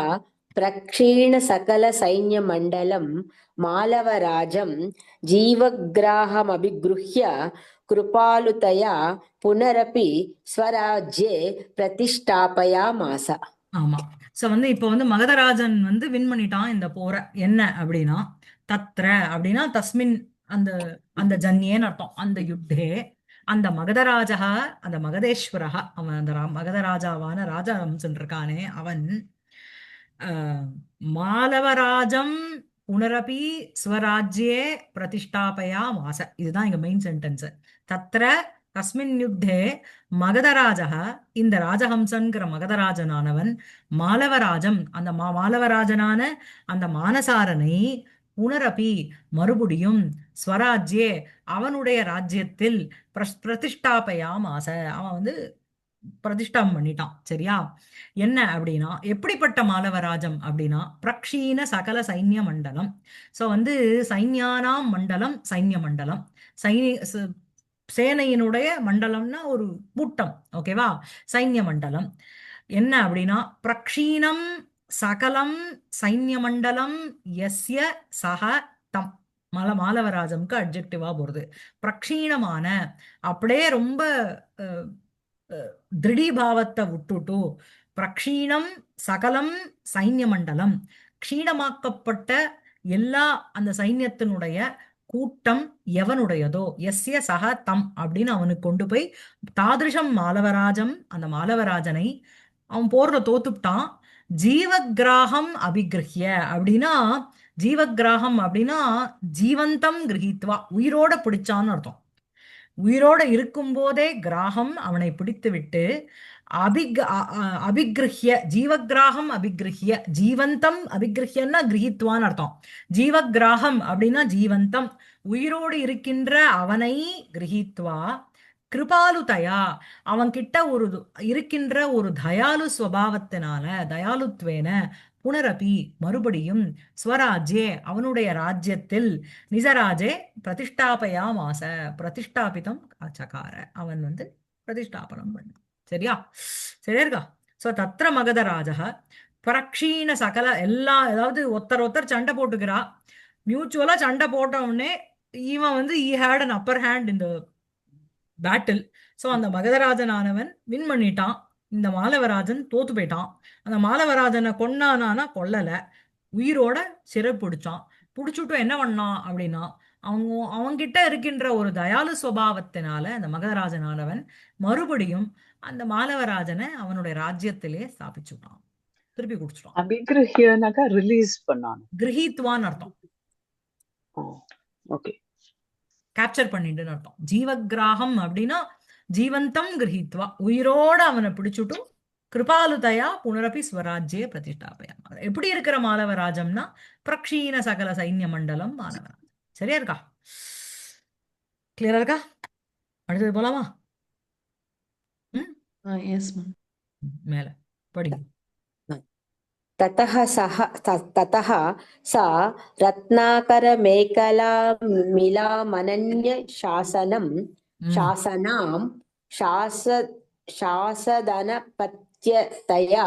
Speaker 2: प्रक्षीण सकल सैन्य मण्डलं मालवराजं जीवग्राहमभिगृह्य कृपालुतया पुनरपि स्वराज्ये प्रतिष्ठापयामास.
Speaker 1: ஆமா. சோ வந்து இப்போ வந்து மகதராஜன் வந்து வின் பண்ணிட்டான் இந்த போற. என்ன அப்படின்னா தத்ர அப்படின்னா தஸ்மின் அந்த அந்த ஜன்யேன்னு அர்த்தம். அந்த யுத்தே அந்த மகதராஜா அந்த மகதேஸ்வரா அவன் அந்த மகதராஜாவான ராஜஹம்சன் இருக்கானே அவன் மாலவராஜம் புனரபி ஸ்வராஜ்யே பிரதிஷ்டாபயா மாச. இதுதான் இங்க மெயின் சென்டென்ஸ். தத்ர தஸ்மின் யுத்தே மகதராஜா இந்த ராஜஹம்சன்கிற மகதராஜனானவன் மாலவராஜம் அந்த மாலவராஜனான அந்த மானசாரனை புனரபி மறுபடியும் ஸ்வராஜ்யே அவனுடைய ராஜ்யத்தில் பிரதிஷ்டாபயாம் ஆசை அவன் வந்து பிரதிஷ்டம் பண்ணிட்டான். சரியா? என்ன அப்படின்னா எப்படிப்பட்ட மாலவராஜம் அப்படின்னா பிரக்ஷீண சகல சைன்ய மண்டலம். சோ வந்து சைன்யானாம் மண்டலம் சைன்ய மண்டலம் சேனையினுடைய மண்டலம்னா ஒரு கூட்டம். ஓகேவா? சைன்ய மண்டலம் என்ன அப்படின்னா பிரக்ஷீணம் சகலம் சைன்ய மண்டலம் எஸ்ய சக தம் மாலவராஜம்க்கு அட்ஜெக்டிவா போறது. பிரக்ஷீணமான அப்படியே ரொம்ப திருடீபாவத்தை விட்டுட்டு பிரக்ஷீணம் சகலம் சைன்ய மண்டலம் க்ஷீணமாக்கப்பட்ட எல்லா அந்த சைன்யத்தினுடைய கூட்டம் எவனுடையதோ எஸ்ய சக தம் அப்படின்னு அவனுக்கு கொண்டு போய் தாதிருஷம் மாலவராஜம் அந்த மாலவராஜனை அவன் போர்ல தோத்துட்டான். ஜீவகிராகம் அபிகிரஹ்ய அப்படின்னா ஜீவகிராகம் அப்படின்னா ஜீவந்தம் கிரகித்வா உயிரோட பிடிச்சான்னு அர்த்தம். உயிரோட இருக்கும் போதே கிராகம் அவனை பிடித்து விட்டு அபிகிரஹ்ய ஜீவகிராகம் அபிகிரஹ்ய ஜீவந்தம் அபிகிரஹ்யன்னா கிரகித்வான்னு அர்த்தம். ஜீவகிராகம் அப்படின்னா ஜீவந்தம் உயிரோடு இருக்கின்ற அவனை கிரகித்வா கிருபாலுதயா அவன் கிட்ட ஒரு இருக்கின்ற ஒரு தயாலு ஸ்வபாவத்தினால தயாலுத்வேன புனரபி மறுபடியும் ஸ்வராஜ்யே அவனுடைய ராஜ்யத்தில் நிஜராஜே பிரதிஷ்டாபயா மாச பிரதிஷ்டாபிதம் சகார அவன் வந்து பிரதிஷ்டாபனம் பண்ணான். சரியா? சரியா இருக்கா? சோ தத்ர மகதராஜா பிரக்ஷீண சகல எல்லா ஏதாவது ஒருத்தர் சண்டை போட்டுக்கிறா மியூச்சுவலா சண்டை போட்ட உடனே இவன் வந்து he had an upper hand இந்த பேட்டில். சோ அந்த மகதராஜனானவன் வின் பண்ணிட்டான். இந்த மாலவராஜன் தோத்து போயிட்டான். அந்த மாலவராஜனை கொன்னானா கொல்லல, உயிரோட சிறை பிடிச்சான். பிடிச்சுட்டு என்ன பண்ணான் அப்படின்னா, அவங்க அவங்கிட்ட இருக்கின்ற ஒரு தயாளு சுபாவத்தினால அந்த மகதராஜனானவன் மறுபடியும் அந்த மாலவராஜனை அவனுடைய ராஜ்யத்திலே ஸ்தாபிச்சுட்டான், திருப்பி குடிச்சிட்டான்.
Speaker 3: அபிகிரஹியனாக்கா ரிலீஸ் பண்ணான்.
Speaker 1: கிரகித்வான்னு அர்த்தம்,
Speaker 3: ஓகே.
Speaker 1: கேப்சர் பண்ணிட்டுன்னு அர்த்தம். ஜீவகிராகம் அப்படின்னா ஜீவந்தம் கிரகித்வா, உயிரோட அவனை பிடிச்சுட்டும் கிருபாலுதயா புனரப்பி ஸ்வராஜ்யே பிரதிஷ்டாபயா. எப்படி இருக்கிற மாலவராஜம்னா பிரக்ஷீண சகல சைன்ய மண்டலம் மாலவராஜம். சரியா இருக்கா? கிளியரா இருக்கா? அடுத்தது போலாமா? ம்,
Speaker 5: எஸ் மேம்.
Speaker 1: மேல படிங்க.
Speaker 2: ततः ततः सा रत्नाकरमेखलामिलामनन्य शासनां शासदनपत्यतया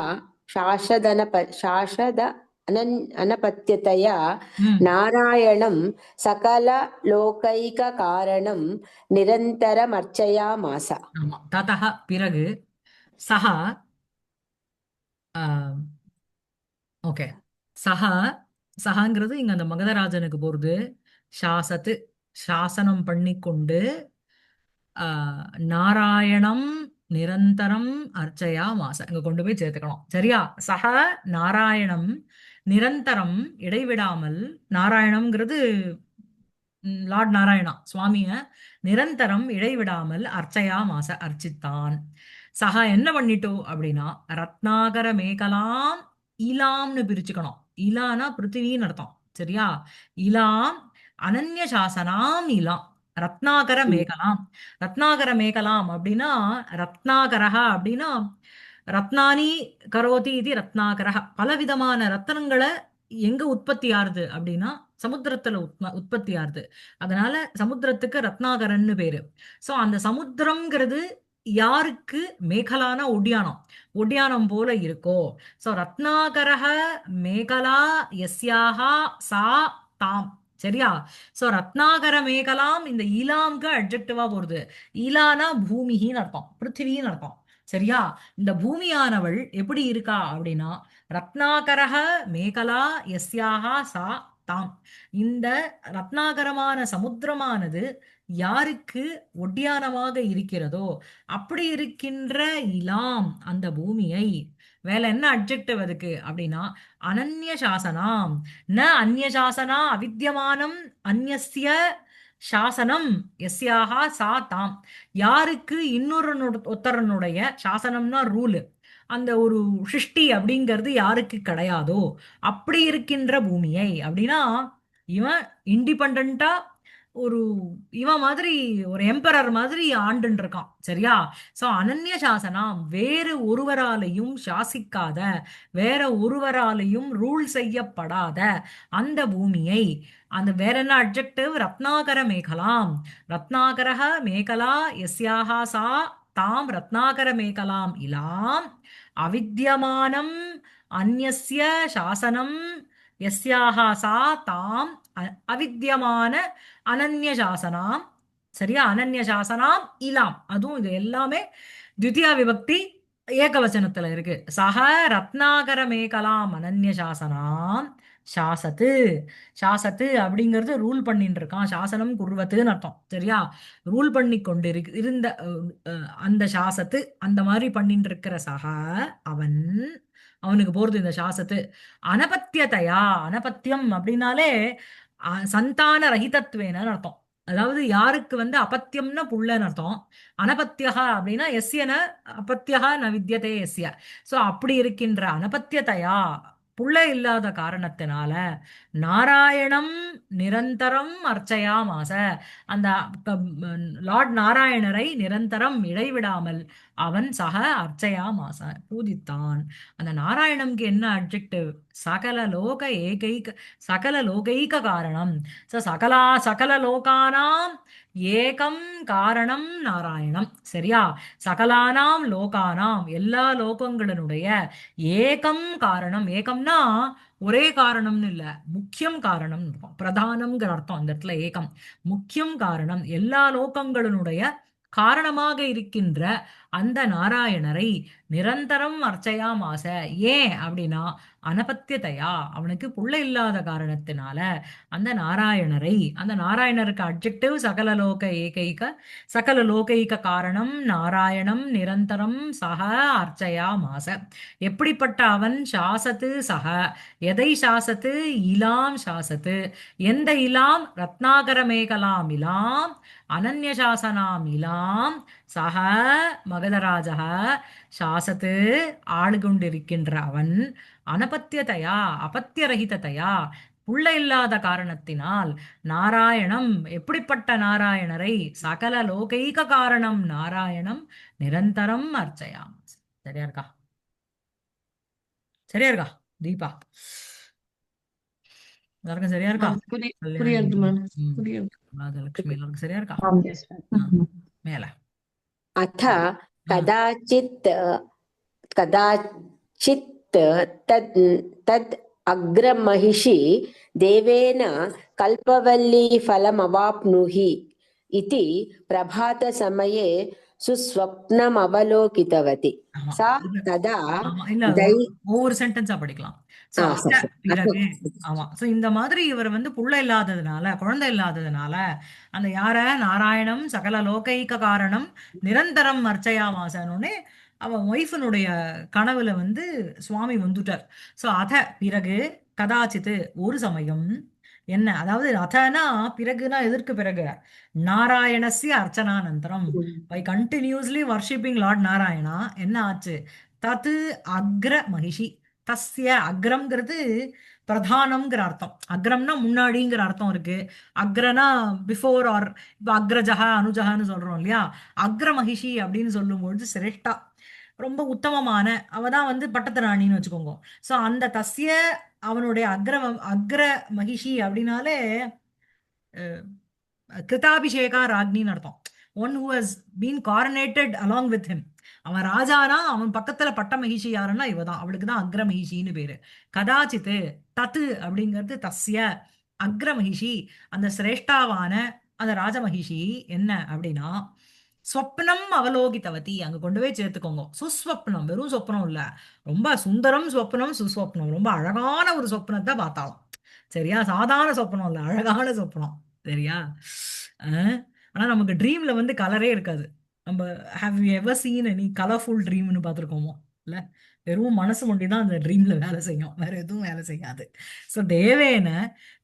Speaker 2: अनपत्यतया नारायणं सकललोकैककारणं निरन्तरमर्चयामास.
Speaker 1: ஆமா, ததஹ பிறகு, சஹா ஓகே, சஹா சஹாங்கிறது இங்க அந்த மகதராஜனுக்கு போறது. சாசத்து சாசனம் பண்ணிக்கொண்டு நாராயணம் நிரந்தரம் அர்ச்சையா மாச இங்க கொண்டு போய் சேர்த்துக்கணும். சரியா? சஹ நாராயணம் நிரந்தரம் இடைவிடாமல், நாராயணம்ங்கிறது லார்ட் நாராயணா சுவாமிய நிரந்தரம் இடைவிடாமல் அர்ச்சையா மாச அர்ச்சித்தான். சஹா என்ன பண்ணிட்டோ அப்படின்னா, ரத்னாகர மேகலாம் இலாம்னு பிரிச்சுக்கணும். இலானா பிருத்திவின்னு அர்த்தம். சரியா? இலாம் அனன்ய சாசனாம் இலாம் ரத்னாகர மேகலாம். ரத்னாகர மேகலாம் அப்படின்னா, ரத்னாகரஹா அப்படின்னா ரத்னானி கரோதி இது ரத்னாகரஹ, பலவிதமான ரத்னங்களை எங்க உற்பத்தி ஆறுது அப்படின்னா சமுத்திரத்துல உற்பத்தி ஆறுது. அதனால சமுத்திரத்துக்கு ரத்னாகரன்னு பேரு. சோ அந்த சமுத்திரம்ங்கிறது யாருக்கு மேகலான ஒட்டியானம், ஒட்டியானம் போல இருக்கோ. சோ ரத்னாகரஹ மேகலா யஸ்யாஹா சா தாம். சரியா? சோ ரத்னாகர மேகலாம் இந்த ஈலாம்க்கு அட்ஜெக்டிவா போறது. ஈலானா பூமின்னு அர்த்தம், பிருத்திவின்னு அர்த்தம். சரியா? இந்த பூமியானவள் எப்படி இருக்கா அப்படின்னா, ரத்னாகரஹ மேகலா யஸ்யாஹா சா தாம். இந்த ரத்னாகரமான சமுத்திரமானது யாருக்கு ஒட்டியானமாக இருக்கிறதோ அப்படி இருக்கின்ற இலாம் அந்த பூமியை, வேலை என்ன அட்ஜெக்டிவ் அதுக்கு அப்படின்னா, அனன்ய சாசனாம் ந அந்நிய சாசனா அவித்யமானம் அந்நிய சாசனம் எஸ்யாஹா சா தாம். யாருக்கு இன்னொரு ஒருத்தரனுடைய சாசனம்னா ரூலு, அந்த ஒரு சிருஷ்டி அப்படிங்கிறது யாருக்கு கிடையாதோ அப்படி இருக்கின்ற பூமியை அப்படின்னா, இவன் இண்டிபெண்டா ஒரு இவன் மாதிரி ஒரு எம்பரர் மாதிரி ஆண்டுன்னு இருக்கான். சரியா? சோ அனன்ய சாசனம் வேறு ஒருவராலையும் சாசிக்காத, வேற ஒருவராலையும் ரூல் செய்யப்படாத அந்த பூமியை, அந்த வேற என்ன அட்ஜெக்டிவ், ரத்னாகர மேகலாம். ரத்னாகரஹ மேகலா யஸ்யாஹா சா தாம் ரத்னாகர மேகலாம் இலாம் அவித்யமானம் அந்யஸ்ய சாசனம் யஸ்யாஹா சா தாம் அவித்யமான அனன்ய சாசனாம். சரியா? அனன்ய சாசனாம் இலாம். அதுவும் இது எல்லாமே த்விதியா விபக்தி ஏகவசனத்துல இருக்கு. சஹ ரத்னாகர மேகலாம் அனன்ய சாசனாம் சாசத்து. சாசத்து அப்படிங்கிறது ரூல் பண்ணிட்டு இருக்கான், சாசனம் குர்வத்துன்னு அர்த்தம். சரியா? ரூல் பண்ணி கொண்டு இருந்த அந்த சாசத்து, அந்த மாதிரி பண்ணிட்டு இருக்கிற சஹ அவன், அவனுக்கு போறது இந்த சாசத்து. அனபத்தியதையா, அனபத்தியம் அப்படின்னாலே சந்தான ரஹிதத்வேன்னு அர்த்தம். அதாவது யாருக்கு அபத்தியம்னா புள்ளன்னு அர்த்தம். அனபத்தியகா அப்படின்னா எஸ்யன அபத்தியகா ந வித்யதே எஸ்ய. சோ அப்படி இருக்கின்ற அனபத்தியதையா, புள்ள இல்லாத காரணத்தினால நாராயணம் நிரந்தரம் அர்ச்சையா மாச, அந்த லார்ட் நாராயணரை நிரந்தரம் இடைவிடாமல் அவன் சக அர்ச்சையா மாச பூஜித்தான். அந்த நாராயணம்க்கு என்ன அட்ஜெக்டிவ், சகல லோக ஏகைக, சகல லோகைக காரணம். சகல லோகானாம் ஏகம் காரணம் நாராயணம். சரியா? சகலானாம் லோகானாம் எல்லா லோகங்களினுடைய ஏகம் காரணம், ஏகம்னா ஒரே காரணம்னு இல்ல, முக்கியம் காரணம் இருக்கும், பிரதானம்ங்கிற அர்த்தம் இந்த இடத்துல ஏகம். முக்கியம் காரணம், எல்லா லோகங்களினுடைய காரணமாக இருக்கின்ற அந்த நாராயணரை நிரந்தரம் அர்ச்சையாமாச. ஏன் அப்படின்னா அனபத்தியதையா, அவனுக்கு புள்ள இல்லாத காரணத்தினால அந்த நாராயணரை, அந்த நாராயணருக்கு அட்ஜெக்டிவ் சகல லோகைக காரணம் நாராயணம் நிரந்தரம் சக அர்ச்சையாமாச. எப்படிப்பட்ட அவன்? சாசத்து சக, எதை சாசத்து? இலாம் சாசத்து. எந்த இலாம்? ரத்னாகர மேகலாம் இலாம் அனன்ய சாசனாம் இலாம் சக மகதராஜக சாசத்து ஆளுகொண்டிருக்கின்ற அவன் அனபத்தியதையா அபத்தியரகிததையா புள்ள இல்லாத காரணத்தினால் நாராயணம், எப்படிப்பட்ட நாராயணரை? சகல லோகைக காரணம் நாராயணம் நிரந்தரம் அர்ச்சயாம். சரியா இருக்கா? சரியா இருக்கா தீபா? எல்லாருக்கும் சரியா இருக்கா?
Speaker 4: புரியுது மேம்,
Speaker 1: ம்.
Speaker 4: புரியுது.
Speaker 1: ராஜலட்சுமி எல்லாருக்கும் சரியா இருக்கா?
Speaker 3: Yes, ma'am.
Speaker 1: ஆ, மேல
Speaker 2: अथ कदाचित् तद् तद् अग्रमहिषी देवेन कल्पवल्लीफलमवाप्नुहि इति प्रभातसमये सुस्वप्नमवलोकितवती
Speaker 1: ஆமா
Speaker 2: सा तदा
Speaker 1: ஆமா இல்ல
Speaker 2: दै
Speaker 1: ஒவ்வொரு சென்டென்ஸா படிக்கலாம். சோ அத பிறகு ஆமா சோ இந்த மாதிரி இவர் வந்து புள்ள இல்லாததுனால, குழந்தை இல்லாததுனால அந்த யார? நாராயணம் சகல லோகைக காரணம் நிரந்தரம் அர்ச்சயாமாசனோடனே அவன் ஒய்ஃபனுடைய கனவுல வந்து சுவாமி வந்துட்டார். சோ அத பிறகு கதாச்சித்து ஒரு சமயம் என்ன, அதாவது அதனா பிறகுனா எதற்கு பிறகு? நாராயணஸ்ய அர்ச்சனானந்தரம், by continuously worshipping lord Narayana என்ன ஆச்சு? தத்து அக்ர மகிஷி, தஸ்ய அக்ரம்ங்கிறது பிரதானம்ங்கிற அர்த்தம். அக்ரம்னா முன்னாடிங்கிற அர்த்தம் இருக்கு. அக்ரனா பிஃபோர் ஆர், இப்போ அக்ரஜகா அனுஜகான்னு சொல்றோம் இல்லையா? அக்ர மகிஷி அப்படின்னு சொல்லும்பொழுது சிரேஷ்டா, ரொம்ப உத்தமமான, அவ தான் வந்து பட்டத்து ராணின்னு வச்சுக்கோங்க. ஸோ அந்த தஸ்ய அவனுடைய அக்ர மகிஷி அப்படின்னாலே கிருதாபிஷேகா ராக்னின்னு அர்த்தம். One who has been coronated along with him. அவன் ராஜானா அவன் பக்கத்துல பட்ட மகிஷி யாருன்னா இவ தான், அவளுக்கு தான் அக்ர மகிஷின்னு பேரு. கதாச்சித்து தத்து அப்படிங்கிறது தஸ்ய அக்ர மகிஷி, அந்த சிரேஷ்டாவான அந்த ராஜமகிஷி என்ன அப்படின்னா ஸ்வப்னம் அவலோகித்தவதி, அங்க கொண்டு போய் சேர்த்துக்கோங்க. சுஸ்வப்னம், வெறும் சொப்னம் இல்ல, ரொம்ப சுந்தரம் சொப்னம், சுஸ்வப்னம், ரொம்ப அழகான ஒரு சொப்னத்தை பார்த்தாலும். சரியா? சாதாரண சொப்னம் இல்ல, அழகான சொப்னம். சரியா? ஆனா நமக்கு ட்ரீம்ல வந்து கலரே இருக்காது. நம்ம have you ever seen any colourful ட்ரீம்னு பார்த்துருக்கோமோ? இல்ல, வெறும் மனசு மட்டும் தான் அந்த ட்ரீம்ல வேலை செய்யும், வேற எதுவும் வேலை செய்யாது. ஸோ தேவேன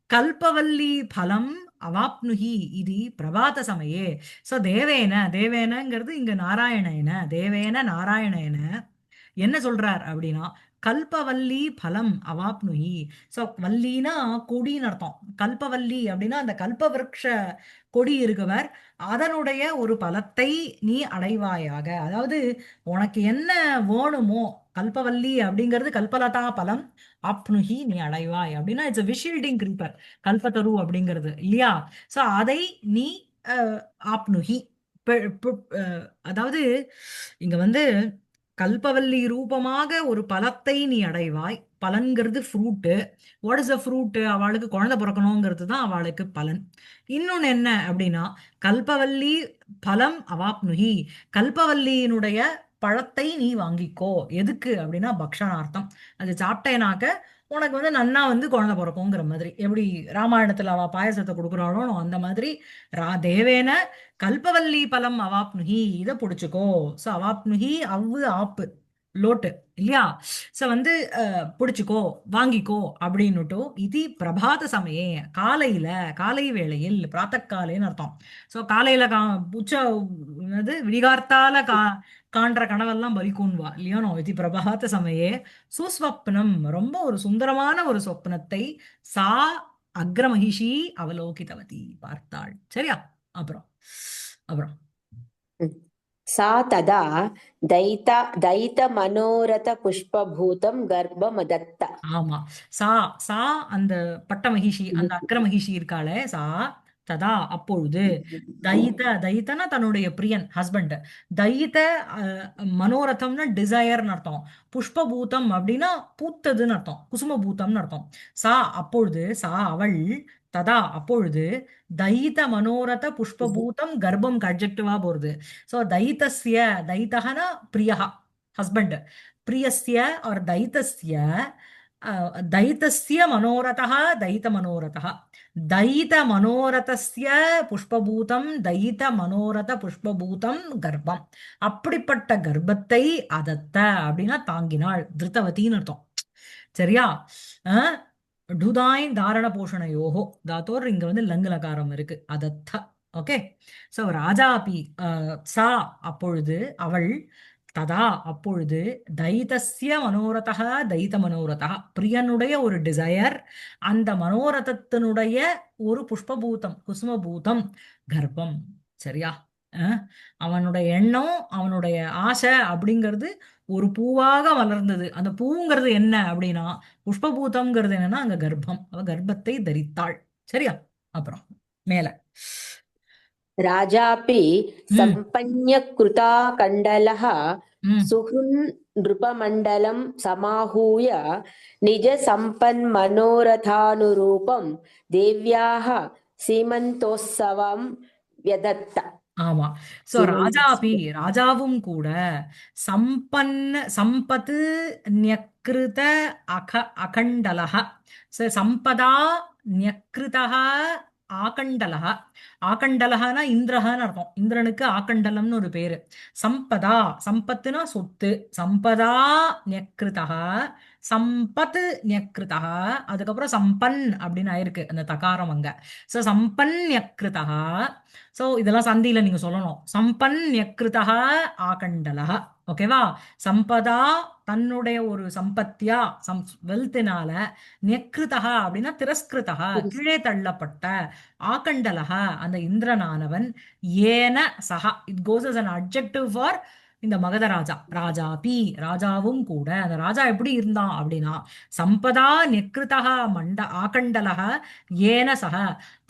Speaker 1: கல்பவல்லி பலம் அவாப்னுஹி இது பிரபாத சமயே. ஸோ தேவேனங்கிறது இங்க நாராயணேன, தேவேன நாராயணேன என்ன சொல்றார் அப்படின்னா கல்பவல்லி பலம் அவாப்னுஹி. ஸோ வல்லினா கொடின்னு அர்த்தம். கல்பவல்லி அப்படின்னா அந்த கல்பவிருக்ஷ கொடி இருக்கவர், அதனுடைய ஒரு பலத்தை நீ அடைவாயாக. அதாவது உனக்கு என்ன வேணுமோ, கல்பவல்லி அப்படிங்கிறது கல்பலதா பலம், ஆப்னுஹி நீ அடைவாய் அப்படின்னா இட்ஸ் விஷீல்டிங் கிரீப்பர் கல்பத்தரு அப்படிங்கிறது இல்லையா? ஸோ அதை நீ ஆப்னுஹி, அதாவது இங்க வந்து கல்பவல்லி ரூபமாக ஒரு பலத்தை நீ அடைவாய். பலன்கிறது fruit. What is a fruit? அவளுக்கு குழந்தை பிறக்கணுங்கிறது தான் அவளுக்கு பலன். இன்னொன்னு என்ன அப்படின்னா கல்பவல்லி பலம் அவாப்னுஹி, கல்பவல்லியினுடைய பழத்தை நீ வாங்கிக்கோ. எதுக்கு அப்படின்னா பக்ஷணார்த்தம். அது சாப்பிட்டேனாக்க உனக்கு வந்து நன்னா வந்து குழந்தை பிறக்குங்கிற மாதிரி. எப்படி ராமாயணத்துல அவ பாயசத்தை கொடுக்குறாளோ அந்த மாதிரி தேவேன கல்பவல்லி பலம் அவாப்னுஹி, இதை பிடிச்சுக்கோ. ஸோ அவாப்னுஹி அவ்வு ஆப்பு லோட்டு இல்லையா? ஸோ வந்து பிடிச்சுக்கோ, வாங்கிக்கோ அப்படின்னுட்டோ. இது பிரபாத சமயே, காலை வேளையில், பிராத்தக்காலேன்னு அர்த்தம். ஸோ காலையில உச்ச என்னது விடிகார்த்தால காண்ற கனவெல்லாம் பலிக்குன்வா இல்லையோனோ. இது பிரபாத சமயே சுஸ்வப்னம், ரொம்ப ஒரு சுந்தரமான ஒரு சொப்னத்தை சா அக்ரமகிஷி அவலோகிதவதி, பார்த்தாள். சரியா? அப்புறம் அப்புறம்
Speaker 2: सा तदा दैतमनोरथपुष्पभूतं गर्भमदत्त.
Speaker 1: ஆமா, சா சா அந்த பட்ட மகிஷி, அந்த அக்ர மகிஷி இருக்காளே, சா ததா அப்பொழுது, தைத்தனா தன்னுடைய பிரியன் ஹஸ்பண்ட், தைத்த மனோரதம்னா டிசையர்னு அர்த்தம், புஷ்பபூதம் அப்படின்னா பூத்ததுன்னு அர்த்தம், குசுமபூதம்னு அர்த்தம். சா அப்பொழுது, சா அவள், ததா அப்பொழுது தைத மனோரத புஷ்பபூதம் கர்ப்பம் கட்ஜெக்டிவா போறது. ஸோ தைத்தஸ்ய, தைத்தகனா பிரியா ஹஸ்பண்ட், பிரியஸ்ய ஆர் தைத்தஸ்ய, தைத்தஸ்ய மனோரதः தைத மனோரதः, தைத மனோரதஸ்ய புஷ்பபூதம் தைத மனோரத புஷ்பபூதம் கர்ப்பம், அப்படிப்பட்ட கர்ப்பத்தை அதத்த அப்படின்னா தாங்கினாள், திருத்தவதின்னு அர்த்தம். சரியா? அஹ், டுதாய் தாரண போஷணையோகோ தாத்தோர் இங்க வந்து லங்குலகாரம் இருக்கு அதத்த. ஓகே. சோ ராஜா அப்பி சா அப்பொழுது அவள், ததா அப்பொழுது, தைதஸ்ய மனோரதः தைத மனோரதः பிரியனுடைய ஒரு டிசையர், அந்த மனோரதத்தினுடைய ஒரு புஷ்பபூதம் குசுமபூதம் கர்ப்பம். சரியா? அஹ், அவனுடைய எண்ணம் அவனுடைய ஆசை அப்படிங்கிறது ஒரு பூவாக மலர்ந்தது. அந்த பூங்கிறது என்ன அப்படின்னா புஷ்பபூதம்ங்கிறது என்னன்னா அங்க கர்ப்பம், அவ கர்ப்பத்தை தரித்தாள். சரியா? அப்புறம் மேல
Speaker 2: राजापि
Speaker 1: ம்
Speaker 2: सम्पन्यकृताकण्डलः
Speaker 1: ம்
Speaker 2: सुहृन् नृपमण्डलं समाहूय निजसम्पन्मनोरथानुरूपं देव्याः सीमन्तोत्सवं व्यदत्त।
Speaker 1: ஆமா. சோ ராஜாபி ராஜாவும் கூட சம்பத்து ன்யக்ருத அகண்டலஹ, சம்பதா ன்யக்ருதः ஆகண்டலஹ. ஆகண்டலஹனா இந்திரஹன்னு அர்த்தம். இந்திரனுக்கு ஆகண்டலம்னு ஒரு பேரு. சம்பதா சம்பத்துனா சொத்து, சம்பதா ன்யக்ருதः சம்பத் ன்யக்ருதः, அதுக்கப்புறம் சம்பன் அப்படின்னு ஆயிருக்கு அந்த தகாரம் அங்க. சோ சம்பன் ன்யக்ருதः. சோ இதெல்லாம் சந்தியில நீங்க சொல்லணும். சம்பன் யக்ருதः ஆகண்டலஹ. ஓகேவா? சம்பதா தன்னுடைய ஒரு சம்பத்தியா வெல்த்தினால, நெக்ருதா அப்படின்னா திரஸ்கிருதா கீழே தள்ளப்பட்ட, ஆகண்டலஹ அந்த இந்திரனானவன், ஏன சஹா it goes as an adjective for இந்த மகத ராஜா. ராஜாபி ராஜாவும் கூட, அந்த ராஜா எப்படி இருந்தான் அப்படின்னா சம்பதா நெக்ருதா ஆகண்டலஹ ஏன சஹ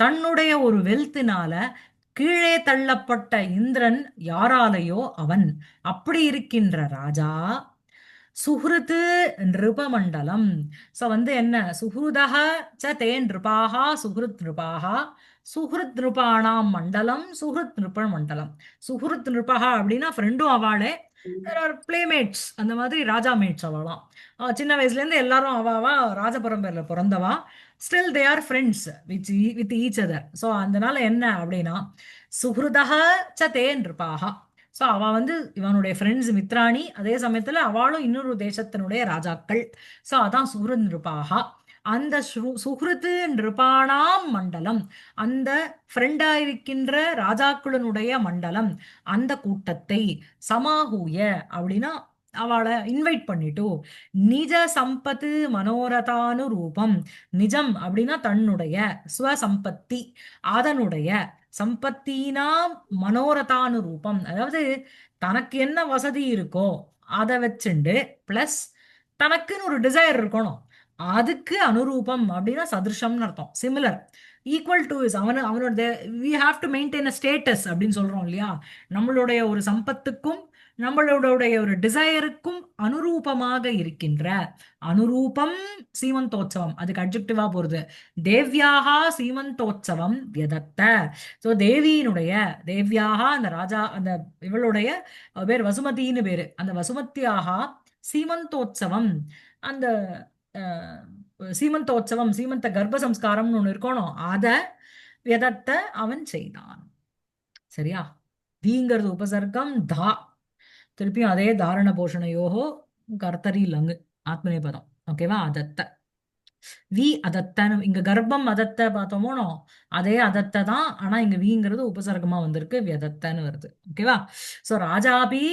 Speaker 1: தன்னுடைய ஒரு வெல்த்தினால கீழே தள்ளப்பட்ட இந்திரன் யாராலையோ அவன். அப்படி இருக்கின்ற ராஜா சுஹ்ருத் நிருபமண்டலம். சோ வந்து என்ன, சுஹ்ருதஹ ச தே நிருபாஹா சுஹ்ருத் நிருபாஹா, சுஹ்ருத் நிருபாணாம் மண்டலம் சுஹ்ருத் நிருப மண்டலம். சுஹ்ருத் நிருபஹா அப்படின்னா ஃப்ரெண்டும் அவளே, பிளேமேட்ஸ் அந்த மாதிரி ராஜா மேட்ஸ் அவளாம். சின்ன வயசுல இருந்து எல்லாரும் அவாவா ராஜ பரம்பரையில பிறந்தவா. Still they are friends with each other. So அதனால என்ன அப்படின்னா சுஹ்ருதஹ ச தே நிருபாஹா. ஸோ அவ வந்து இவனுடைய ஃப்ரெண்ட்ஸ் மித்ராணி, அதே சமயத்துல அவளும் இன்னொரு தேசத்தினுடைய ராஜாக்கள். ஸோ அதான் சுஹ்ருத் நிருபாஹா. அந்த சுஹ்ருத் நிருபாணாம் மண்டலம், அந்த ஃப்ரெண்டா இருக்கின்ற ராஜாக்களினுடைய மண்டலம், அந்த கூட்டத்தை சமாஹூய அப்படின்னா அவளை இன்வைட் பண்ணிட்டு, நிஜ சம்பத்து மனோரதானு ரூபம், நிஜம் அப்படின்னா தன்னுடைய ஸ்வசம்பத்தி, அதனுடைய சம்பத்தினாம் மனோரதானு ரூபம், அதாவது தனக்கு என்ன வசதி இருக்கோ அதை வச்சுண்டு பிளஸ் தனக்குன்னு ஒரு டிசைர் இருக்கணும், அதுக்கு அனுரூபம் அப்படின்னா சதிருஷம்னு அர்த்தம். சிமிலர், ஈக்குவல் டு இஸ் அவனோட we have to maintain a status அப்படின்னு சொல்றோம் இல்லையா. நம்மளுடைய ஒரு சம்பத்துக்கும் நம்மளுடைய ஒரு டிசையருக்கும் அனுரூபமாக இருக்கின்ற, அனுரூபம் சீமந்தோற்சவம் அதுக்கு அட்ஜெக்டிவா போறது. தேவ்யாகா சீமந்தோற்சவம் வியதத்த. ஸோ தேவியினுடைய, தேவ்யாகா அந்த ராஜா அந்த இவளுடைய பேர் வசுமதின்னு பேரு, அந்த வசுமத்தியாகா சீமந்தோற்சவம், அந்த சீமந்தோற்சவம் சீமந்த கர்ப்ப சம்ஸ்காரம்னு ஒண்ணு இருக்கணும், அத வியதத்த அவன் செய்தான். சரியா? தீங்கிறது உபசர்க்கம், தா திருப்பியும் அதே தாரண போஷணையோகோ கர்த்தரி லங்கு ஆத்மநேபதம். ஓகேவா? அதத்த வி அதத்தன்னு இங்க கர்ப்பம் அதத்த பார்த்தோமோனோ அதே அதத்த தான், ஆனா இங்க வீங்கிறது உபசர்க்கமா வந்திருக்கு, வியதத்தன்னு வருது. ஓகேவா? சோ ராஜாபி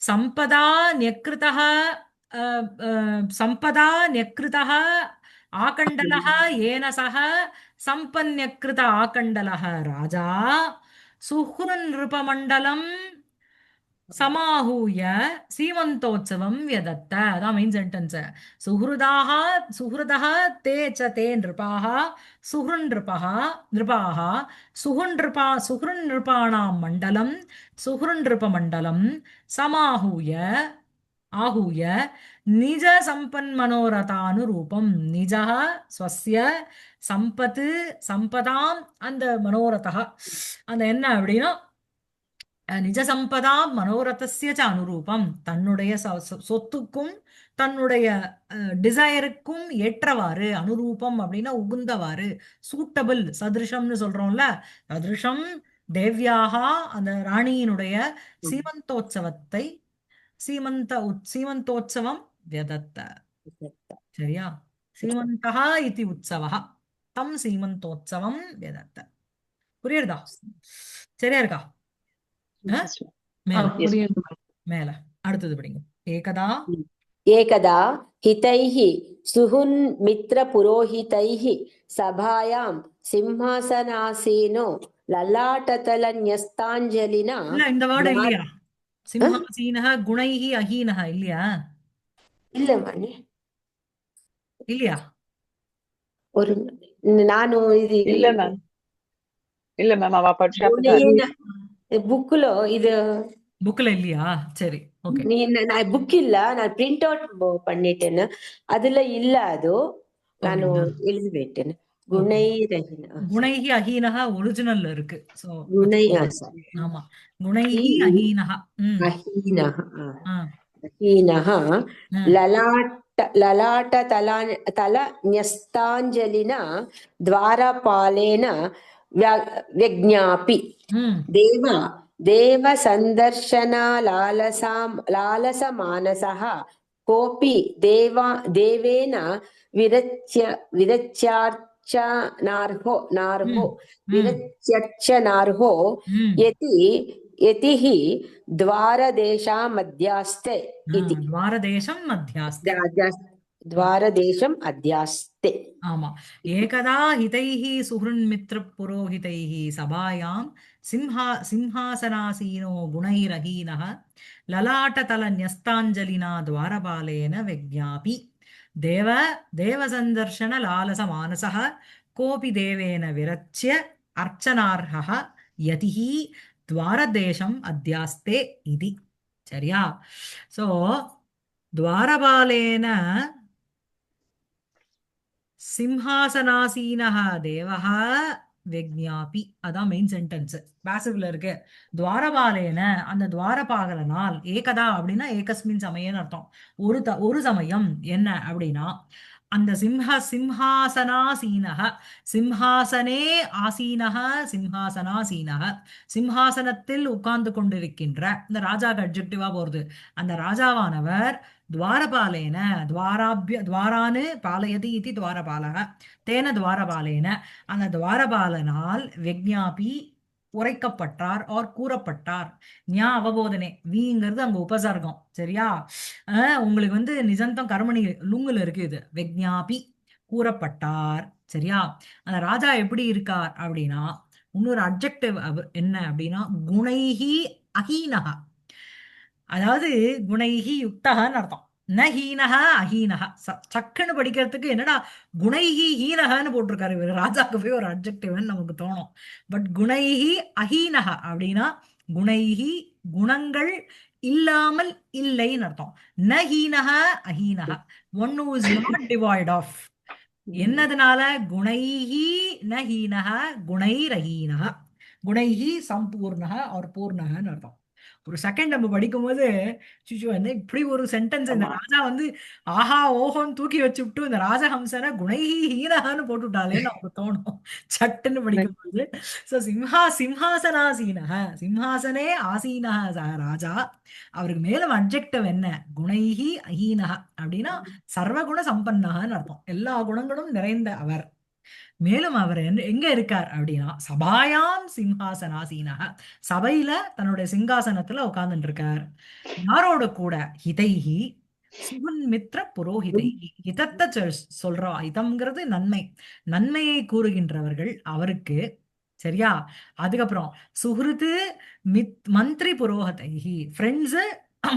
Speaker 1: சம்பதா நெக்ருதः சம்பதா நெக்ருதः ஆகண்டலः ஏன சக சம்பன்யக்ருத ஆகண்டலः ராஜா சுஹ்ருன் நிருபமண்டலம் சமாஹூய சீமந்தோற்சவம் வியதத்த. அதான் மெயின் சென்டென்ஸ். சுஹ்ருதாக சுஹ்ருதः தே ச தே நிருபாः சுஹ்ருன் நிருபாः சுஹ்ருன் நிருபாணாம் மண்டலம் சுஹ்ருன் நிருப மண்டலம் சமாஹூய ஆஹூய நிஜ சம்பன் மனோரதானுரூபம். நிஜா ஸ்வஸ்ய சம்பத் சம்பதாம் அந்த மனோரதா அந்த என்ன அப்படின்னா நிஜ சம்பதாம் மனோரதஸ்ய ச அனுரூபம். தன்னுடைய சொத்துக்கும் தன்னுடைய டிசையருக்கும் ஏற்றவாறு, அனுரூபம் அப்படின்னா உகுந்தவாறு, சூட்டபிள், சதிருஷம்னு சொல்றோம்ல, சதிருஷம் தேவ்யாகா அந்த ராணியினுடைய சீமந்தோற்சவத்தை சீமந்தோற்சவம் व्यदत्त. சரியா? சீமந்தः इति உற்சவः தம் சீமந்தோற்சவம் व्यदत्त. புரியுறதா? சரியா இருக்கா?
Speaker 3: Yes, ma'am.
Speaker 1: மேல
Speaker 3: Yes, ma'am.
Speaker 4: புரியுது.
Speaker 1: மேல அடுத்தது படிங்க. ஏகதா
Speaker 2: एकदा हितैः सुहृन्मित्रपुरोहितैः सभायां सिंहासनासीनो ललाटतलन्यस्ताञ्जलिना
Speaker 1: இல்ல இந்த வேர்டு
Speaker 2: द्वार
Speaker 1: இல்லையா? சிம்ஹாசீனஹ குணைஹி அஹீனஹ இல்லையா?
Speaker 2: இல்ல மணி
Speaker 1: இல்லையா?
Speaker 2: ஒரு ನಾನು ఇది
Speaker 3: ಇಲ್ಲ ಮ್ಯಾಮ್, ಇಲ್ಲ ಮ್ಯಾಮ್, ಅವ ಪಡ್ಶಾಪದ
Speaker 2: ಬುಕ್ లో ఇది
Speaker 1: புக்ல இல்லையா? சரி, ஓகே.
Speaker 2: நான் புக் இல்ல, நான் பிரிண்ட் அவுட் பண்ணிட்டேன்னு, அதுல இல்ல, அது ನಾನು எழுதி விட்டேன். குணை ரஹின
Speaker 1: குணைஹி அஹீனஹ ஒரிஜினல்ல இருக்கு. சோ
Speaker 2: குணை
Speaker 1: ஆமா, குணைஹி அஹீனஹ.
Speaker 2: அஹீனஹ
Speaker 1: ஆ,
Speaker 2: அஹீனஹ
Speaker 1: ஆ.
Speaker 2: ललाट तल न्यस्ताञ्जलिना द्वारपालेन व्यज्ञापि
Speaker 1: ம்,
Speaker 2: देव संदर्शना लालसमानसः कोऽपि देवेन विरच्यार्चनार्हो विरच्यर्चनार्हो
Speaker 1: ம்.
Speaker 2: यतिः द्वारदेशामध्यास्ते इति
Speaker 1: துவாரதேசம் மத்தியாஸ்தே.
Speaker 2: द्वारदेशम् अध्यास्ते.
Speaker 1: ஆமா. ஏகதா ஹிதைஹி சுஹ்ருன்மித்ர புரோஹிதைஹி சபாயாம் சிம்ஹாசனாசீனோ குணைரஹீனஹ லலாட்டதல ன்யஸ்தாஞ்சலினா துவாரபாலேன விஜ்ஞாபி தேவசந்தர்ஷன லாலச மானசः கோபி தேவேன விரச்ய அர்ச்சனார்ஹः யதிஹி துவாரதேசம் அத்தியாஸ்தே இதி. சரியா? சோ துவாரபாலேன சிம்ஹாசனாசீனஹ தேவஹ விஜ்ஞாபி. அதான் மெயின் சென்டென்ஸ், பாசிவ்ல இருக்கு. துவாரபாலேன அந்த துவாரபாகலனால், ஏகதா அப்படின்னா ஏகஸ்மின் சமயம்னு அர்த்தம். ஒரு சமயம் என்ன அப்படின்னா அந்த சிம்ஹாசனாசீனஹ சிம்ஹாசனே ஆசீனஹ சிம்ஹாசனாசீனஹ சிம்ஹாசனத்தில் உட்கார்ந்து கொண்டிருக்கின்ற இந்த ராஜாக்கு அட்ஜெக்டிவா போறது. அந்த ராஜாவானவர் द्वारपालेन द्वारानु पालयति इति द्वारपालः तेन द्वारपालेन அந்த துவாரபாலனால் விஜ்ஞாபி உரைக்கப்பட்டார் ஆர் கூறப்பட்டார். ஞா அவபோதனே, வீங்கிறது அங்க உபசர்க்கம். சரியா? உங்களுக்கு வந்து நிஜந்தம் கர்மணி லுங்குல இருக்கு. இது விஜ்ஞாபி கூறப்பட்டார். சரியா? அந்த ராஜா எப்படி இருக்கார் அப்படின்னா, இன்னொரு அட்ஜெக்டிவ் என்ன அப்படின்னா குணைஹி அஹீனஹ. அதாவது குணைஹி யுக்தகன்னு அர்த்தம். ந ஹீனஹ அஹீனஹ. சக்குன்னு படிக்கிறதுக்கு என்னடா குணைஹி ஹீனஹன்னு போட்டிருக்காரு இவர், ராஜாக்கு போய் ஒரு அட்ஜெக்டிவ்னு நமக்கு தோணும். பட் குணைஹி அஹீனஹ அப்படின்னா குணைஹி குணங்கள் இல்லாமல் இல்லைன்னு அர்த்தம். ந ஹீனஹ அஹீனஹ, one who is not devoid of. என்னதுனால? குணைஹி ந ஹீனஹ குணைரஹீனஹ. குணைஹி சம்பூர்ணஹ ஆர் பூர்ணஹன்னு அர்த்தம். ஒரு செகண்ட் நம்ம படிக்கும்போது சுச்சு என்ன இப்படி ஒரு சென்டென்ஸ், இந்த ராஜா வந்து ஆஹா ஓஹோன்னு தூக்கி வச்சுட்டு இந்த ராஜஹம்சனை குணைஹி ஹீனஹன்னு போட்டுவிட்டாலேன்னு நமக்கு தோணும் சட்டுன்னு படிக்கும்போது. ஸோ சிம்ஹாசனாசீனஹ, சிம்ஹாசனே ஆசீனஹ ச ராஜா. அவருக்கு மேலும் அட்ஜெக்டிவ் என்ன? குணைஹி அஹீனஹ அப்படின்னா சர்வகுண சம்பன்னஹன்னு அர்த்தம். எல்லா குணங்களும் நிறைந்த அவர். மேலும் அவர் எங்க இருக்கார் அப்படின்னா சபாயாம் சிம்ஹாசனாசீனஹ, சபையில தன்னுடைய சிங்காசனத்துல உட்கார்ந்துட்டு இருக்கார். யாரோட கூட? ஹிதைஹி சுஹுன்மித்ர புரோஹிதைஹி. ஹிதத்தை சொல்றா. ஹிதம்ங்கிறது நன்மை, நன்மையை கூறுகின்றவர்கள் அவருக்கு. சரியா? அதுக்கப்புறம் சுஹ்ருது மந்திரி புரோஹிதைஹி, ஃப்ரெண்ட்ஸ்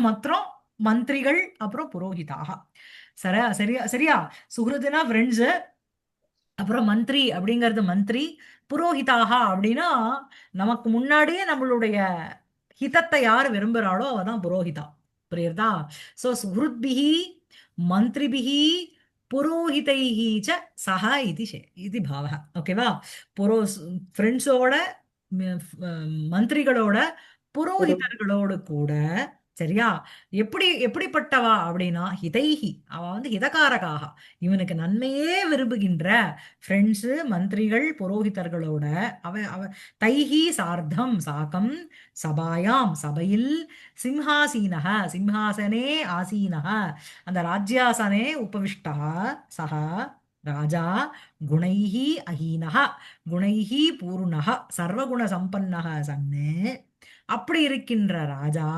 Speaker 1: மற்றும் மந்திரிகள், அப்புறம் புரோஹிதாக. சரியா? சரியா? சரியா? சுஹ்ருதுனா ஃப்ரெண்ட்ஸ், அப்புறம் மந்திரி அப்படிங்கிறது மந்திரி, புரோஹிதாக அப்படின்னா நமக்கு முன்னாடியே நம்மளுடைய ஹிதத்தை யார் விரும்புகிறாளோ அவதான் புரோஹிதா. புரியுறதா? சோ சுஹ்ருத்பிஹி மந்திரிபிஹி புரோஹிதைஹி ச சஹ இது பாவः. ஓகேவா? ஃப்ரெண்ட்ஸோட, மந்திரிகளோட, புரோஹிதர்களோடு கூட, சரியா? எப்படிப்பட்டவா அப்படின்னா ஹிதைஹி, அவ வந்து ஹிதகாரகாக, இவனுக்கு நன்மையே விரும்புகின்ற ஃப்ரெண்ட்ஸு, மந்திரிகள், புரோஹிதர்களோட அவ அவ தைஹி சார்த்தம் சாகம் சபாயாம், சபையில், சிம்ஹாசீனः சிம்ஹாசனே ஆசீனः, அந்த ராஜ்யாசனே உபவிஷ்டா சஹ ராஜா குணைஹி அஹீனः குணைஹி பூர்ணः சர்வகுண சம்பன்னः சன்னு, அப்படி இருக்கின்ற ராஜா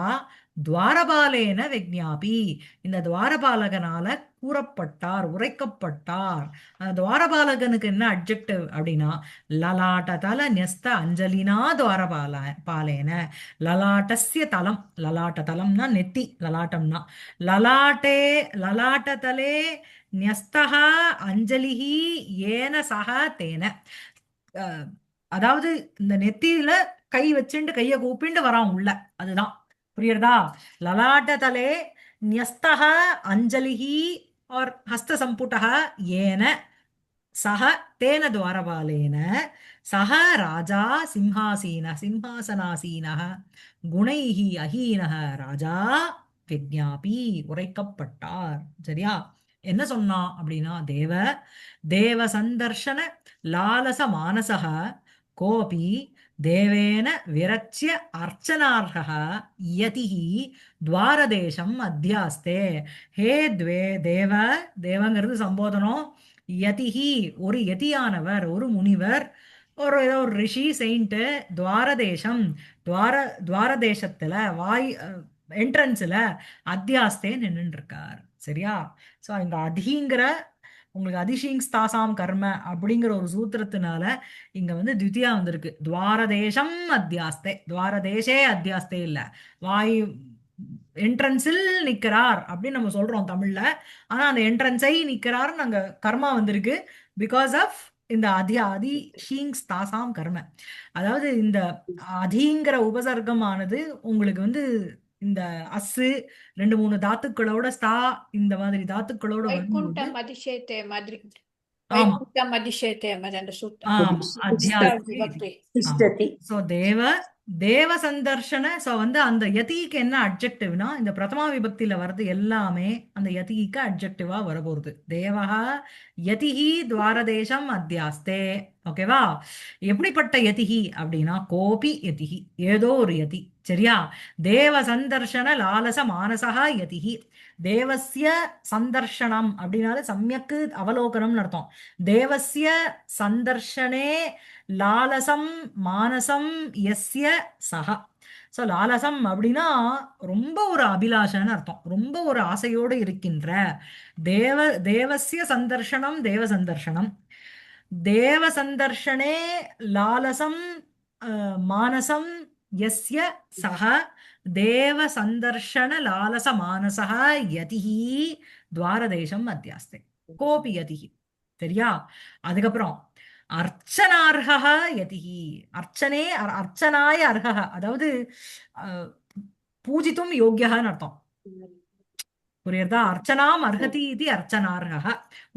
Speaker 1: துவாரபாலேன விஜ்ஞாபி, இந்த துவாரபாலகனால கூறப்பட்டார், உரைக்கப்பட்டார். அந்த துவாரபாலகனுக்கு என்ன அட்ஜெக்டிவ் அப்படின்னா லலாட்ட தல ன்யஸ்த அஞ்சலினா பாலேன, லலாட்டஸ்ய தலம், லலாட்ட தலம்னா நெத்தி, லலாட்டம்னா லலாட்டே, லலாட்டதலே ன்யஸ்தஹ அஞ்சலிஹி ஏன சஹ தேன, அஹ், அதாவது இந்த நெத்தியில கை வச்சுண்டு கைய கூப்பிண்டு வரான் உள்ள, அதுதான். புரியுறதா? லலாட்டதலே ன்யஸ்தஹ அஞ்சலிஹி ஆர் ஹஸ்த சம்புடஹ ஏன சஹ தேன துவாரபாலேன சஹ ராஜா சிம்ஹாசனாசீனः குணைஹி அஹீனः ராஜா விஜ்ஞாபி, உரைக்கப்பட்டார். சரியா? என்ன சொன்னா அப்படின்னா தேவ சந்தர்ஷன லாலச மானசः கோபி தேவேன விரச்சிய அர்ச்சனார்ஹ யதிஹி துவாரதேசம் அத்தியாஸ்தே. ஹே தேவங்கிறது சம்போதனம். யதிஹி ஒரு யதியானவர், ஒரு முனிவர், ஏதோ ஒரு ரிஷி, செயின்ட்டு, துவாரதேசம் துவாரதேசத்துல என்ட்ரன்ஸ்ல அத்தியாஸ்தே நின்றுட்டு இருக்கார். சரியா? ஸோ இங்க அதிங்கிற உங்களுக்கு அதிஷிங் ஸ்தாசாம் கர்ம அப்படிங்கிற ஒரு சூத்திரத்தினால இங்க வந்து தித்தியா வந்திருக்கு. துவாரதேசம் அத்தியாஸ்தே, துவாரதேசே அத்தியாஸ்தே இல்ல, வாய் என்ட்ரன்ஸில் நிக்கிறார் அப்படின்னு நம்ம சொல்றோம் தமிழ்ல. ஆனா அந்த என்ட்ரன்ஸை நிக்கிறாருன்னு அங்க கர்மா வந்திருக்கு. பிகாஸ் ஆஃப் இந்த அதி ஷீங் ஸ்தாசாம் கர்ம. அதாவது இந்த அதிங்கிற உபசர்க்கமானது உங்களுக்கு வந்து இந்த அசு 2-3 தாத்துக்களோட ஸ்தா இந்த மாதிரி தாத்துக்களோட வரும்போது
Speaker 5: வைகுண்டம் அதிசயத்தை மாதிரி,
Speaker 1: ஆமா
Speaker 5: வைகுண்டம் அதிசயத்தை மாதிரி அந்த சூத்திரம்.
Speaker 1: அத்தியாஸ்தே.
Speaker 5: விபக்தி.
Speaker 2: திஷ்டதி.
Speaker 1: சோ தேவ சந்தர்ஷன. சோ வந்து அந்த யதிக்கு என்ன அட்ஜெக்டிவ்னா, இந்த பிரதமா விபக்தியில வர்றது எல்லாமே அந்த யதிக்கு அட்ஜெக்டிவா வரப்போகுது. தேவஹ யதிஹி துவாரதேசம் அத்தியாஸ்தே. ஓகேவா? எப்படிப்பட்ட யதிஹி அப்படின்னா கோபி யதிஹி, ஏதோ ஒரு யதி. சரியா? தேவ சந்தர்ஷன லாலச மானசா யதிஹி. தேவஸ்ய சந்தர்ஷனம் அப்படின்னாலே சமயக்கு அவலோகனம்னு அர்த்தம். தேவஸ்ய சந்தர்ஷனே லாலசம் மானசம் யஸ்ய சஹ. ஸோ லாலசம் அப்படின்னா ரொம்ப ஒரு அபிலாஷன்னு அர்த்தம், ரொம்ப ஒரு ஆசையோடு இருக்கின்ற. தேவஸ்ய சந்தர்ஷனம் தேவ சந்தர்ஷனம், தேவ சந்தர்ஷனே லாலசம் மானசம் யஸ்ய சஹ தேவ சந்தர்ஷன லாலச மானசா யதிஹி துவாரதேசம் அத்தியாஸ்தே. கோபி யதிஹி. சரியா? அதுக்கப்புறம் அர்ச்சனார்ஹ யதிஹி, அர்ச்சனாய அர்ஹ, அதாவது பூஜித்தும் யோக்கியன்னு அர்த்தம். புரியுறதா? அர்ச்சனாம் அர்ஹதி இது அர்ச்சனார்ஹ,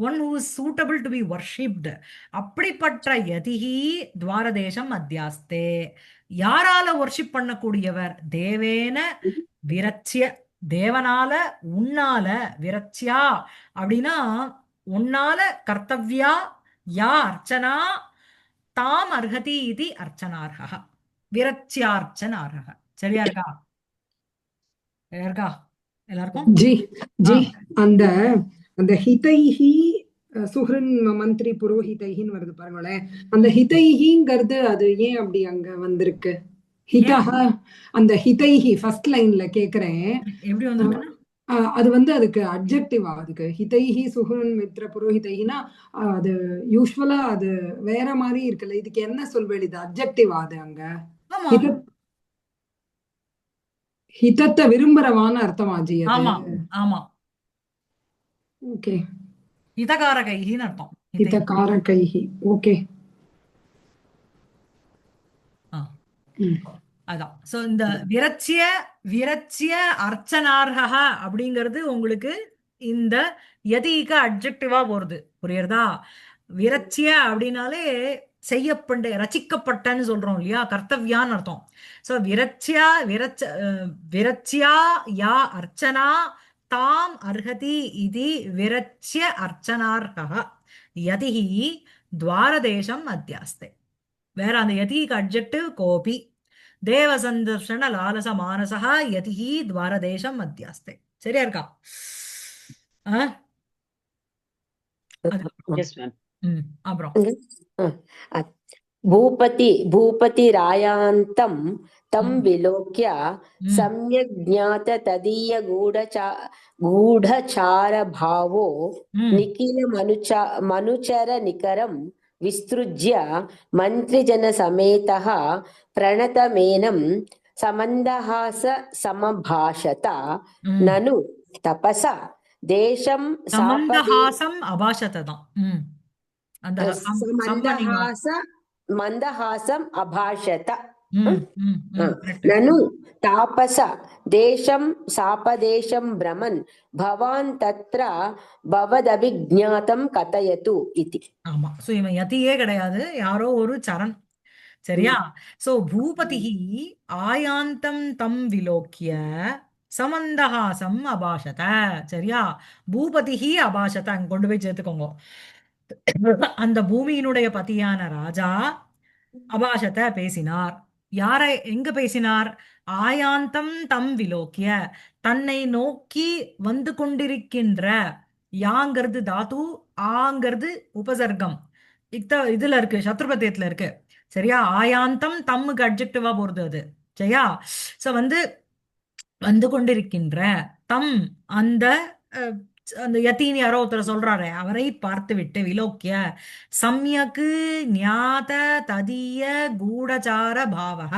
Speaker 1: one who is suitable to be worshipped. அப்படிப்பட்ட யதிஹி துவாரதேசம் அத்தியாஸ்தே. யாரால வர்ஷிப் பண்ணக்கூடியவர்? தேவேன விரச்சிய, தேவனால, உன்னால, விரச்சியா அப்படின்னா உன்னால கர்த்தவ்யா யா அர்ச்சனா தாம் அர்ஹதி இது அர்ச்சனார்ஹ, விரச்சியார்ச்சனார்ஹ. சரியா இருக்கா? எல்லாருக்கும்
Speaker 6: ஜி ஜி அந்த அந்த ஹிதைஹி சுஹ்ரன் மந்திரி புரோஹிதைஹின்னு வருது பாருங்களேன். அந்த ஹிதைஹிங்கிறது அது ஏன் அப்படி அங்க வந்திருக்கு? ஹிதஹ, அந்த ஹிதைஹி ஃபர்ஸ்ட் லைன்ல கேக்குறேன்.
Speaker 1: எப்படி வந்திருக்குன்னா
Speaker 6: அது வந்து அதுக்கு அட்ஜெக்டிவா? அதுக்கு ஹிதைஹி சுஹ்ரன் மித்ர புரோஹிதைஹினா அது யூஸ்வலா அது வேற மாதிரி இருக்குல்ல, இதுக்கு என்ன சொல்வேன்? இது அட்ஜெக்டிவா? அது அங்க ஹிதத்தை விரும்புறவான்னு அர்த்தமா ஜி?
Speaker 1: ஆமா ஆமா,
Speaker 6: ஓகே.
Speaker 1: ஹிதகாரகைஹின்னு அர்த்தம்.
Speaker 6: ஹிதகாரகைஹி. ஓகே.
Speaker 1: அதான். சோ இந்த விரச்சிய அர்ச்சனார்ஹ அப்படிங்கிறது உங்களுக்கு இந்த யதிக அட்ஜெக்டிவா போறது. புரியுறதா? விரச்சிய அப்படின்னாலே செய்யப்பட்ட, ரச்சிக்கப்பட்டன்னு சொல்றோம் இல்லையா? கர்த்தவ்யான்னு அர்த்தம். சோ விரச்சியா விரச்சியா யா அர்ச்சனா தாம் அர்ஹதி இது விரச்சிய அர்ச்சனார்ஹ யதிஹி துவாரதேசம் அத்தியாஸ்தே. வேற அந்த யதிக்கு அட்ஜெக்டிவ் கோபி. தேவசந்தர்ஷன லாலச மானசா யதிஹி துவாரதேசம் அத்தியாஸ்தே. சரியா இருக்கா? ஆ? அது
Speaker 3: எஸ் மேம்.
Speaker 1: அப்புறம்
Speaker 2: भूपतिरायान्तं तं
Speaker 1: ம்,
Speaker 2: विलोक्य
Speaker 1: ம்,
Speaker 2: सम्यग् ज्ञात तदीय गूढचारभावो
Speaker 1: ம்,
Speaker 2: मनुचरनिकरं विसृज्य मन्त्रिजनसमेतः प्रणतमेनं समन्दहासमभाषत
Speaker 1: ம்.
Speaker 2: ननु तपसा देशं
Speaker 1: சமந்தஹாசம் அபாஷத்தை தான். அந்த சம்மனிங்க.
Speaker 2: मन्दहासम् अभाषत
Speaker 1: correct.
Speaker 2: ननु तापस देशं सापदेशं भ्रमन् भवान् तत्र भवदभिज्ञातं कथयतु इति.
Speaker 1: ஆமா. சோ இவன் யதியே கிடையாது, யாரோ ஒரு சரண். சரியா? சோ பூபதிஹி ஆயாந்தம் தம் விலோக்கிய சமந்தஹாசம் அபாஷத. சரியா? பூபதிஹி அபாஷத அங்க கொண்டு போய் சேர்த்துக்கோங்க. அந்த பூமியினுடைய பதியான ராஜா அபாஷத பேசினார். யாரை எங்க பேசினார்? ஆயாந்தம் தம் விலோக்கிய, தன்னை நோக்கி வந்து கொண்டிருக்கின்ற. யாங்கிறது தாத்து, ஆங்கிறது உபசர்க்கம். இதுல இருக்கு, சத்ருபத்தியத்துல இருக்கு. சரியா? ஆயாந்தம் தம்முக்கு அட்ஜெக்டிவா போறது அது. சரியா? சோ வந்து கொண்டிருக்கின்ற தம், அந்த அஹ், அந்த யத்தீன் யாரோ ஒருத்தர் சொல்றாரு, அவரை பார்த்து விட்டு விலோக்கிய சம்யக்கு ஞாத ததிய கூடச்சார பாவக.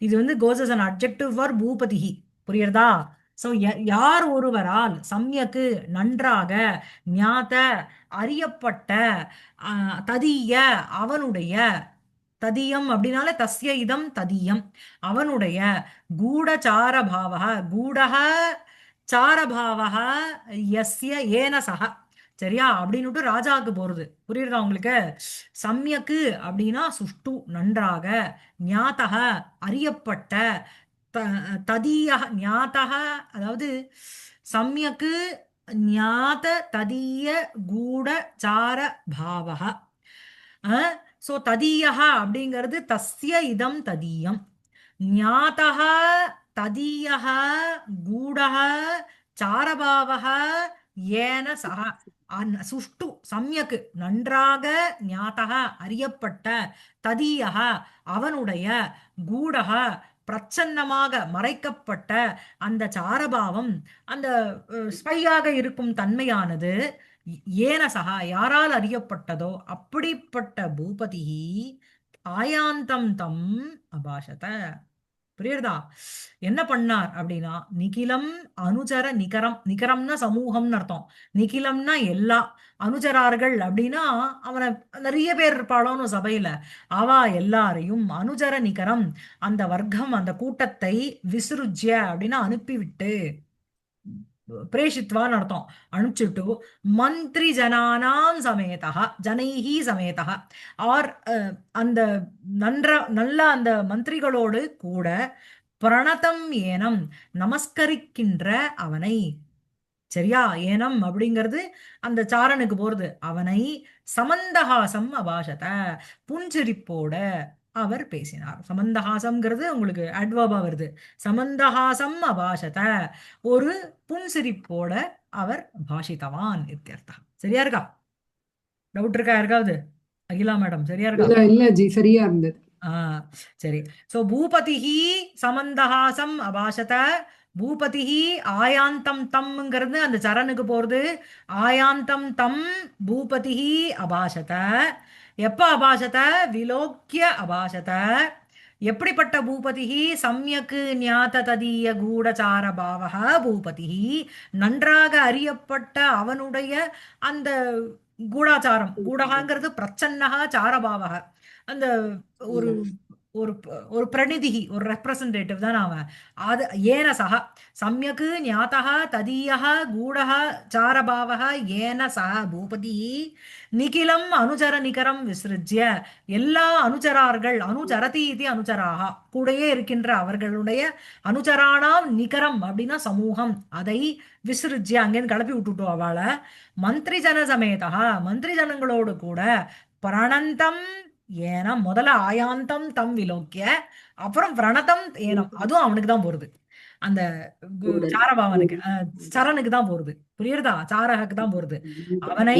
Speaker 1: இது வந்து கோஸ் as an adjective for பூபதிஹி. புரியுறதா? சோ யார் ஒருவரால் சம்யக்கு நன்றாக, ஞாத அறியப்பட்ட, ததிய அவனுடைய, ததியம் அப்படின்னாலே தஸ்ய இதம் ததியம் அவனுடைய, கூடச்சாரபாவக கூடக சாரபாவக யஸ்ய ஏன சக. சரியா? அப்படின்னுட்டு ராஜாவுக்கு போறது. புரியுறதா உங்களுக்கு? சம்யக்கு அப்படின்னா சுஷ்டு நன்றாக, ஞாதக அறியப்பட்ட, ததிய ஞாதக அதாவது சம்யக்கு ஞாத ததிய கூட சார பாவக. சோ ததீயஹ அப்படிங்கிறது தஸ்ய இதம் ததீயம். ஞாதஹ ததீயஹ கூடஹ சாரபாவஹ ஏன சஹ. சுஷ்டு சம்யக்கு நன்றாக, ஞாதக அறியப்பட்ட, ததீயஹ அவனுடைய, கூடஹ பிரச்சன்னமாக மறைக்கப்பட்ட அந்த சாரபாவம், அந்த ஸ்பையாக இருக்கும் தன்மையானது, ஏன சகா யாரால் அறியப்பட்டதோ அப்படிப்பட்ட பூபதி ஆயாந்தம் தம் அபாஷத. புரியுறதா? என்ன பண்ணார் அப்படின்னா, நிகிலம் அனுச்சர நிகரம். நிகரம்னா சமூகம்னு அர்த்தம். நிகிலம்னா எல்லா அனுச்சரார்கள் அப்படின்னா அவனை நிறைய பேர் இருப்பாளோன்னு சபையில, அவா எல்லாரையும் அனுச்சர நிகரம் அந்த வர்க்கம் அந்த கூட்டத்தை விசுருஜ்ய அப்படின்னா அனுப்பிவிட்டு, பிரேஷித்வான்னு அர்த்தம், அனுப்பிச்சுட்டு மந்திரி ஜனானாம் சமேதா ஜனைஹி சமேதா ஆர் அந்த நல்ல அந்த மந்திரிகளோடு கூட பிரணதம் ஏனம் நமஸ்கரிக்கின்ற அவனை. சரியா? ஏனம் அப்படிங்கிறது அந்த சாரனுக்கு போறது. அவனை சமந்தஹாசம் அபாஷத புன்சிரிப்போட அவர் பேசினார். சமந்தஹாசம்ங்கிறது உங்களுக்கு அட்வர்பா வருது. சமந்தஹாசம் அபாஷத ஒரு புன்சிரிப்போட அவர் பாஷித்தவான் இத்தியர்த்தா. சரியா இருக்கா? டவுட் இருக்கா யாருக்காவது? அகிலா மேடம் சரியா இருக்கா?
Speaker 6: இல்ல ஜி, சரியா இருந்தது.
Speaker 1: சரி. சோ பூபதிஹி சமந்தஹாசம் அபாஷத. பூபதிஹி ஆயாந்தம் தம்ங்கிறது அந்த சரணுக்கு போறது. ஆயாந்தம் தம் பூபதிஹி அபாஷத. எப்ப அபாஷத? விலோக்கிய அபாஷத. எப்படிப்பட்ட பூபதிஹி? சம்யக்கு ஞாத ததீய கூடச்சார பாவக பூபதிஹி நன்றாக அறியப்பட்ட அவனுடைய அந்த கூடாச்சாரம். கூடகாங்கிறது பிரச்சன்னகா சாரபாவக அந்த ஒரு ஒரு பிரதிநிதி, ஒரு ரெப்ரசன்டேட்டிவ் தான் அவன். அது ஏன சக சம்யக் ஞாதः ததீயः கூடः சாரபாவः ஏன சக பூபதி நிகிலம் அனுச்சர நிகரம் விசிருஜ்ய எல்லா அனுச்சரார்கள் அனுச்சரதி இது அனுச்சராக கூடயே இருக்கின்ற அவர்களுடைய அனுச்சரானாம் நிகரம் அப்படின்னா சமூகம், அதை விசிருஜ்ய அங்கேருந்து கிளப்பி விட்டுட்டோம் அவளை. மந்திரி ஜன சமேதா மந்திரி ஜனங்களோடு கூட பிரணந்தம் ஏனம் முதல்ல ஆயாந்தம் தம் விலோக்கிய அப்புறம் பிரணதம் ஏனம் அதுவும் அவனுக்கு தான் போறது. அந்த சாரபாவனுக்கு சரனுக்கு தான் போறது. புரியுறதா? சாரகக்கு தான் போறது. அவனை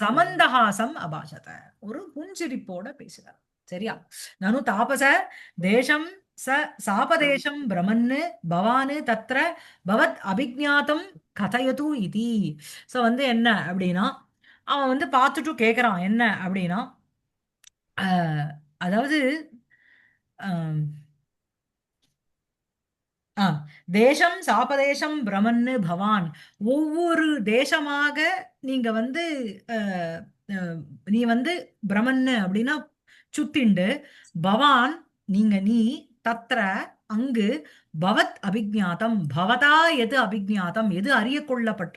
Speaker 1: சமந்தஹாசம் அபாஷத ஒரு புஞ்சிரிப்போட பேசுறார். சரியா? நனு தாபச தேசம் சாபதேசம் பிரமன்னு பவானு தத்ர பவத் அபிஜாத்தம் கதயது இதி. சோ வந்து என்ன அப்படின்னா அவன் வந்து பார்த்துட்டு கேக்குறான் என்ன அப்படின்னா அதாவது தேசம் சாபதேசம் பிரமன்னு பவான் ஒவ்வொரு தேசமாக நீங்க வந்து நீ வந்து பிரமன்னு அப்படின்னா சுத்திண்டு பவான் நீ தத்ர அங்கு பவத் அபிஜாத்தம் பவதா எது அபிஜாத்தம் எது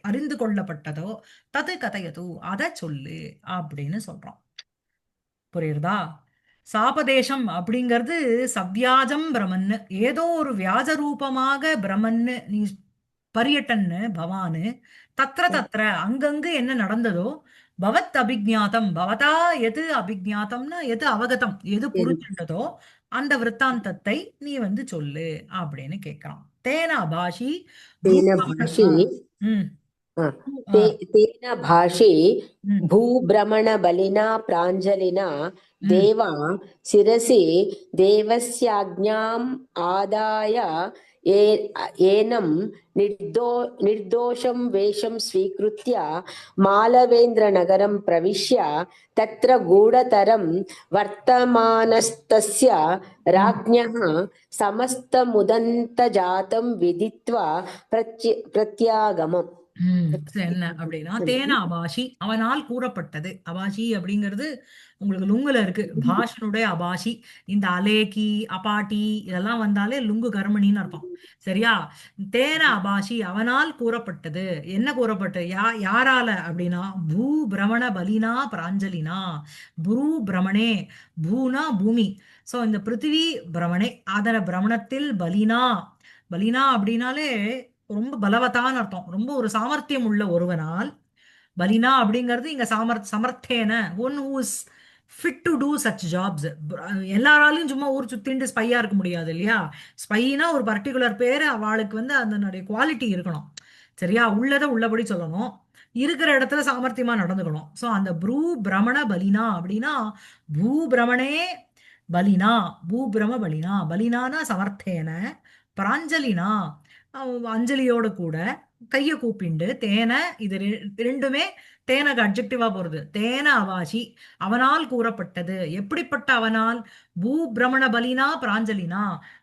Speaker 1: அறிந்து கொள்ளப்பட்டதோ தது கதையது அதை சொல்லு அப்படின்னு சொல்றான். புரியுறதா? சாபதேசம் அப்படிங்கிறது சவ்யாஜம் பிரமன்னு ஏதோ ஒரு வியாஜ ரூபமாக பிரமன்னு நீ பரியட்டன்னு பவானு தத்ர அங்கங்கு என்ன நடந்ததோ பவத் அபிஜாத்தம் பவதா எது அபிஜாத்தம்னா எது அவகதம் எது புரிஞ்சுட்டதோ அந்த விற்த்தாந்தத்தை நீ வந்து சொல்லு அப்படின்னு கேட்கிறான். தேன பாஷி
Speaker 2: तेन भाषे भूभ्रमणबलिना प्राञ्जलिना देवा शिरसि देवस्याज्ञाम् आदाय एनं निर्दोषं वेषं स्वीकृत्य मालवेन्द्रनगरं प्रविश्य तत्र गूढतरं वर्तमानस्तस्य राज्ञः समस्तमुदन्तजातं विदित्वा प्रत्यागमम्.
Speaker 1: என்ன அப்படின்னா தேன அபாஷி அவனால் கூறப்பட்டது. அபாஷி அப்படிங்கிறது உங்களுக்கு லுங்குல இருக்கு. பாஷனுடைய அபாஷி. இந்த அலேக்கி அபாட்டி இதெல்லாம் வந்தாலே லுங்கு கர்மணின்னு அர்த்தம். சரியா? தேன அபாஷி அவனால் கூறப்பட்டது. என்ன கூறப்பட்டது? யாரால அப்படின்னா பூ பிரமண பலினா பிராஞ்சலினா புரு பிரமணே பூனா பூமி. சோ இந்த பிருத்திவி பிரமணே அதன பிரமணத்தில் பலினா பலினா அப்படின்னாலே ரொம்ப பலவத்தான அர்த்தம். ரொம்ப ஒரு சாமர்த்தியம் உள்ள ஒருவனால் பலினா அப்படிங்கிறது இங்க சமர்த்தேன one who is fit to do such jobs. எல்லாராலையும் சும்மா ஊர் சுத்திண்டு ஸ்பையா இருக்க முடியாது இல்லையா? ஸ்பைனா ஒரு பர்டிகுலர் பேரு அவளுக்கு வந்து அதனுடைய குவாலிட்டி இருக்கணும். சரியா? உள்ளதை உள்ளபடி சொல்லணும், இருக்கிற இடத்துல சாமர்த்தியமா நடந்துக்கணும். சோ அந்த ப்ரூ பிரமண பலினா அப்படின்னா பூ பிரமணே பலினா பூபிரம பலினா பலினானா சமர்த்தேன பிராஞ்சலினா அஞ்சலியோட கூட கைய கூப்பிண்டு தேன இது ரெண்டுமே தேனக்கு அட்ஜெக்டிவா போறது. தேன அவாசி அவனால் கூறப்பட்டது. எப்படிப்பட்ட அவனால்? பூ பிரமண பலினா பிராஞ்சலினா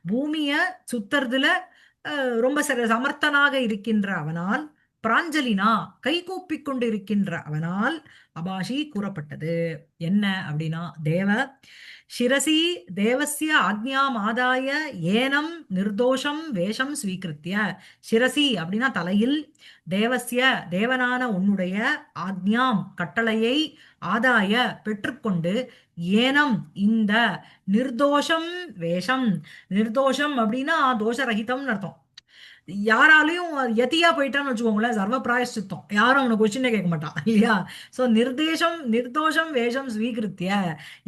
Speaker 1: பூமிய சுத்துறதுல ரொம்ப சமர்த்தனாக இருக்கின்ற அவனால் பிராஞ்சலினா கை கூப்பி கொண்டு இருக்கின்ற அவனால் அபாஷி கூறப்பட்டது. என்ன அப்படின்னா தேவ शिरसि देवस्य आज्ञाम् आदाय ஏனம் நிர்தோஷம் வேஷம் ஸ்வீகிருத்திய சிரசி அப்படின்னா தலையில் தேவஸ்ய தேவனான உன்னுடைய ஆக்ஞாம் கட்டளையை ஆதாய பெற்றுக்கொண்டு ஏனம் இந்த நிர்தோஷம் வேஷம் நிர்தோஷம் அப்படின்னா தோஷரகிதம்னு அர்த்தம். யாராலையும் யதியா போயிட்டான்னு வச்சுக்கோங்களேன் சர்வ பிராயஷ்சித்தம் யாரும் அவனை கொஸ்டினே கேட்க மாட்டான் இல்லையா? சோ நிர்தோஷம் வேஷம் ஸ்வீகிருத்திய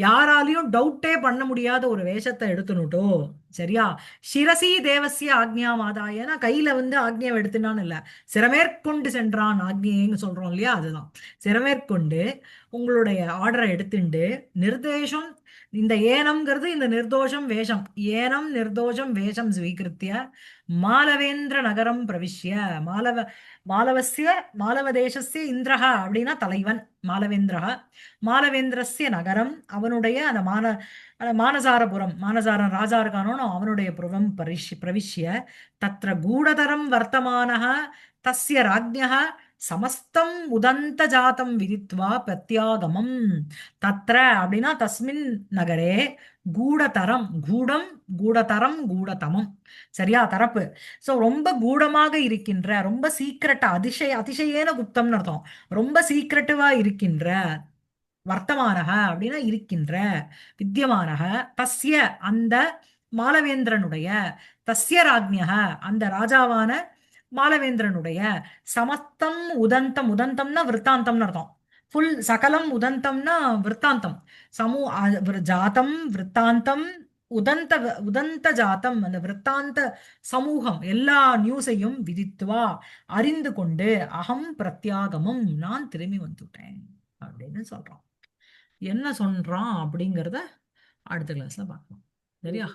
Speaker 1: யாராலையும் டவுட்டே பண்ண முடியாத ஒரு வேஷத்தை எடுத்துனுட்டோ. சரியா? சிரசி தேவசிய ஆக்ஞாம் ஆதாயனா கையில வந்து ஆக்ஞாவை எடுத்துனான்னு இல்ல, சிரமேற்கொண்டு சென்றான் ஆக்ஞைன்னு சொல்றோம் இல்லையா? அதுதான் சிரமேற்கொண்டு உங்களுடைய ஆர்டரை எடுத்துண்டு நிர்தேசம் இந்த ஏனம்ங்கிறது இந்த நிர்தோஷம் வேஷம் ஏனம் நிர்தோஷம் வேஷம் ஸ்வீகிருத்திய மாலவேந்திர நகரம் பிரவிஷ்ய மாலவதேசஸ்ய இந்திரஹ அப்படின்னா தலைவன் மாலவேந்திரஹ மாலவேந்திரஸ்ய நகரம் அவனுடைய அந்த மானசாரபுரம் மானசாரம் ராஜா இருக்கானோ அவனுடைய புறம் பிரவிஷ்ய தத்ர கூடதரம் வர்த்தமானஹ தஸ்ய ராஜ்ஞஹ சமஸ்தம் உதந்த ஜாத்தம் விதித்வா பிரத்யாகமம் தத்ர அப்படின்னா தஸ்மின் நகரே கூடதரம் கூடம் கூடதரம் கூடதமம் சரியா தரப்பு சோ ரொம்ப கூடமாக இருக்கின்ற ரொம்ப சீக்கிரட்டா அதிசயேன குப்தம்னு அர்த்தம் ரொம்ப சீக்கிரட்டிவா இருக்கின்ற வர்த்தமானக அப்படின்னா இருக்கின்ற வித்தியமானக தஸ்ய அந்த மாலவேந்திரனுடைய தஸ்ய ராஜ்ஞக அந்த ராஜாவான மாலவேந்திரனுடைய சமஸ்தம் உதந்தம் உதந்தம்னா விற்த்தாந்தம்னு அர்த்தம் ஃபுல் சகலம் உதந்தம்னா விற்த்தாந்தம் ஜாத்தம் விற்த்தாந்தம் உதந்த ஜாத்தம் அந்த விற்த்தாந்த சமூகம் எல்லா நியூஸையும் விதித்துவா அறிந்து கொண்டு அகம் பிரத்யாகமம் நான் திரும்பி வந்துட்டேன் அப்படின்னு சொல்றான் என்ன சொல்றான் அப்படிங்கறத அடுத்த கிளாஸ்ல பார்க்கலாம் சரியா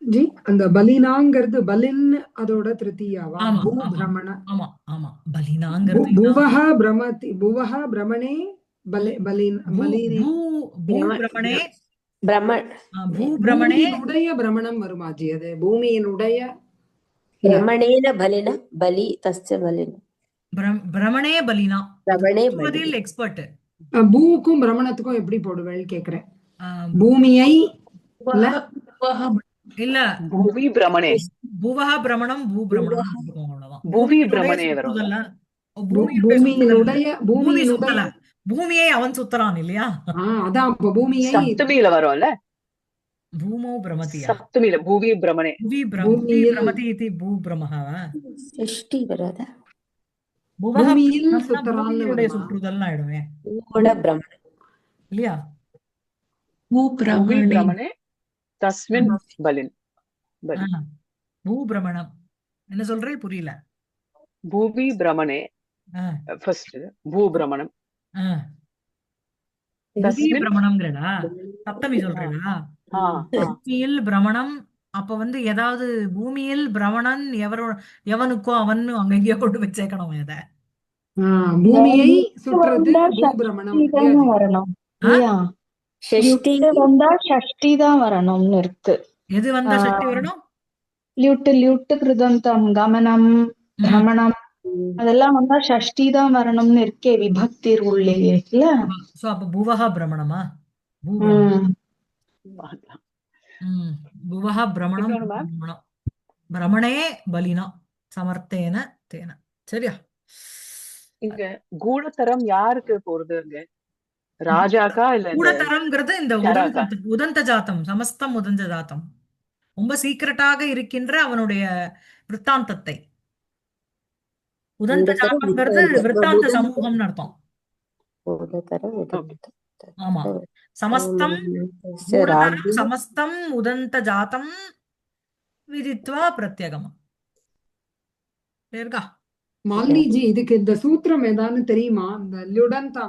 Speaker 6: ஜி அந்த பலினாங்கிறது பலின் அதோட திருத்தீயாவா
Speaker 1: ஆமா
Speaker 6: பூ
Speaker 1: ஆமா
Speaker 6: பிரமண
Speaker 1: ஆமா ஆமா பலினாங்கிறது
Speaker 6: புவஹ பிரமதி புவஹ பிரமணே பலின் பலினே
Speaker 1: பூபிரமணே
Speaker 2: பிரம்மன்
Speaker 1: பூபிரமணே
Speaker 6: பூமியினுடைய பிரமணம் வருமா ஜி அது பூமியினுடைய
Speaker 2: பிரமணேன பலின பலி தஸ்ய பலின
Speaker 1: பிரமணே பலினா
Speaker 2: பிரமணே
Speaker 1: பதில் எக்ஸ்பர்ட்
Speaker 6: பூவுக்கும் பிரமணத்துக்கும் எப்படி போடுவேள் கேக்குறேன் பூமியை
Speaker 1: இல்ல
Speaker 3: பூவி பிரமணே
Speaker 1: புவஹ பிரமணம் பூபிரமணம் அவ்வளவுதான்
Speaker 3: பூவி பிரமணே வரும்
Speaker 6: பூமியினுடைய
Speaker 1: பூமியை அவன் சுத்தறான் இல்லையா
Speaker 6: அதான் இப்ப பூமியை
Speaker 3: சப்தமியில வரும்ல
Speaker 1: பூமோ பிரமதியா
Speaker 3: சப்தமியில பூவி பிரமணே
Speaker 1: பூவி பிரமதி இது பூபிரமஹ
Speaker 2: ஷஷ்டி வராதா
Speaker 6: பூமியில் சுத்தறான்னு
Speaker 1: பூமியுடைய சுற்றுதல் ஆயிடுமே
Speaker 2: கூட பிரம்மன்
Speaker 1: இல்லையா
Speaker 3: பூவி பிரமணே தஸ்மின் பலின்
Speaker 1: பூபிரமணம் என்ன சொல்றே புரியல
Speaker 3: பூவி பிரமணே ஃபர்ஸ்ட் பூ பிரமணம்
Speaker 1: பிரமணம்ங்கிறடா சப்தமி சொல்றா பூமியில் பிரமணம் அப்ப வந்து ஏதாவது பூமியில் பிரமணன் எவனுக்கோ அவன் அங்க எங்கேயோ கொண்டு போய் சேர்க்கணும் இத
Speaker 6: பூமியை சுற்றுறது பூபிரமணம்
Speaker 4: வரணும்
Speaker 2: ஷஷ்டி
Speaker 4: வந்தா ஷஷ்டி தான் வரணும்னு இருக்கு
Speaker 1: எது வந்தா சக்தி வரணும்
Speaker 4: லியூட்டு கிருதந்தம் கமனம் பிரமணம் அதெல்லாம் வந்தா ஷஷ்டி தான் வரணும்னு இருக்கே விபக்தி உள்ளே இல்ல
Speaker 1: சோ அப்ப புவஹ பிரமணமா புவஹ பிரமணம் பிரமணே பலினா சமர்த்தேன தேன சரியா
Speaker 3: இங்க கூடத்தரம் யாருக்கு போறது அங்க ராஜாக்கா இல்ல
Speaker 1: கூடத்தரம்ங்கிறது இந்த உதந்த ஜாத்தம் சமஸ்தம் உதந்த ஜாத்தம் ரொம்ப சீக்கிரட்டாக இருக்கின்ற அவனுடைய விற்த்தாந்தத்தை உதந்த ஜாத்தம்ங்கிறது விற்த்தாந்த சமூகம்னு அர்த்தம் ஆமா சமஸ்தம் சமஸ்தம் உதந்த ஜாத்தம் விதித்வா பிரத்யகமம் இருக்கா
Speaker 6: மாலினிஜி இதுக்கு இந்த சூத்திரம் ஏதான்னு தெரியுமா இந்த லுடந்தா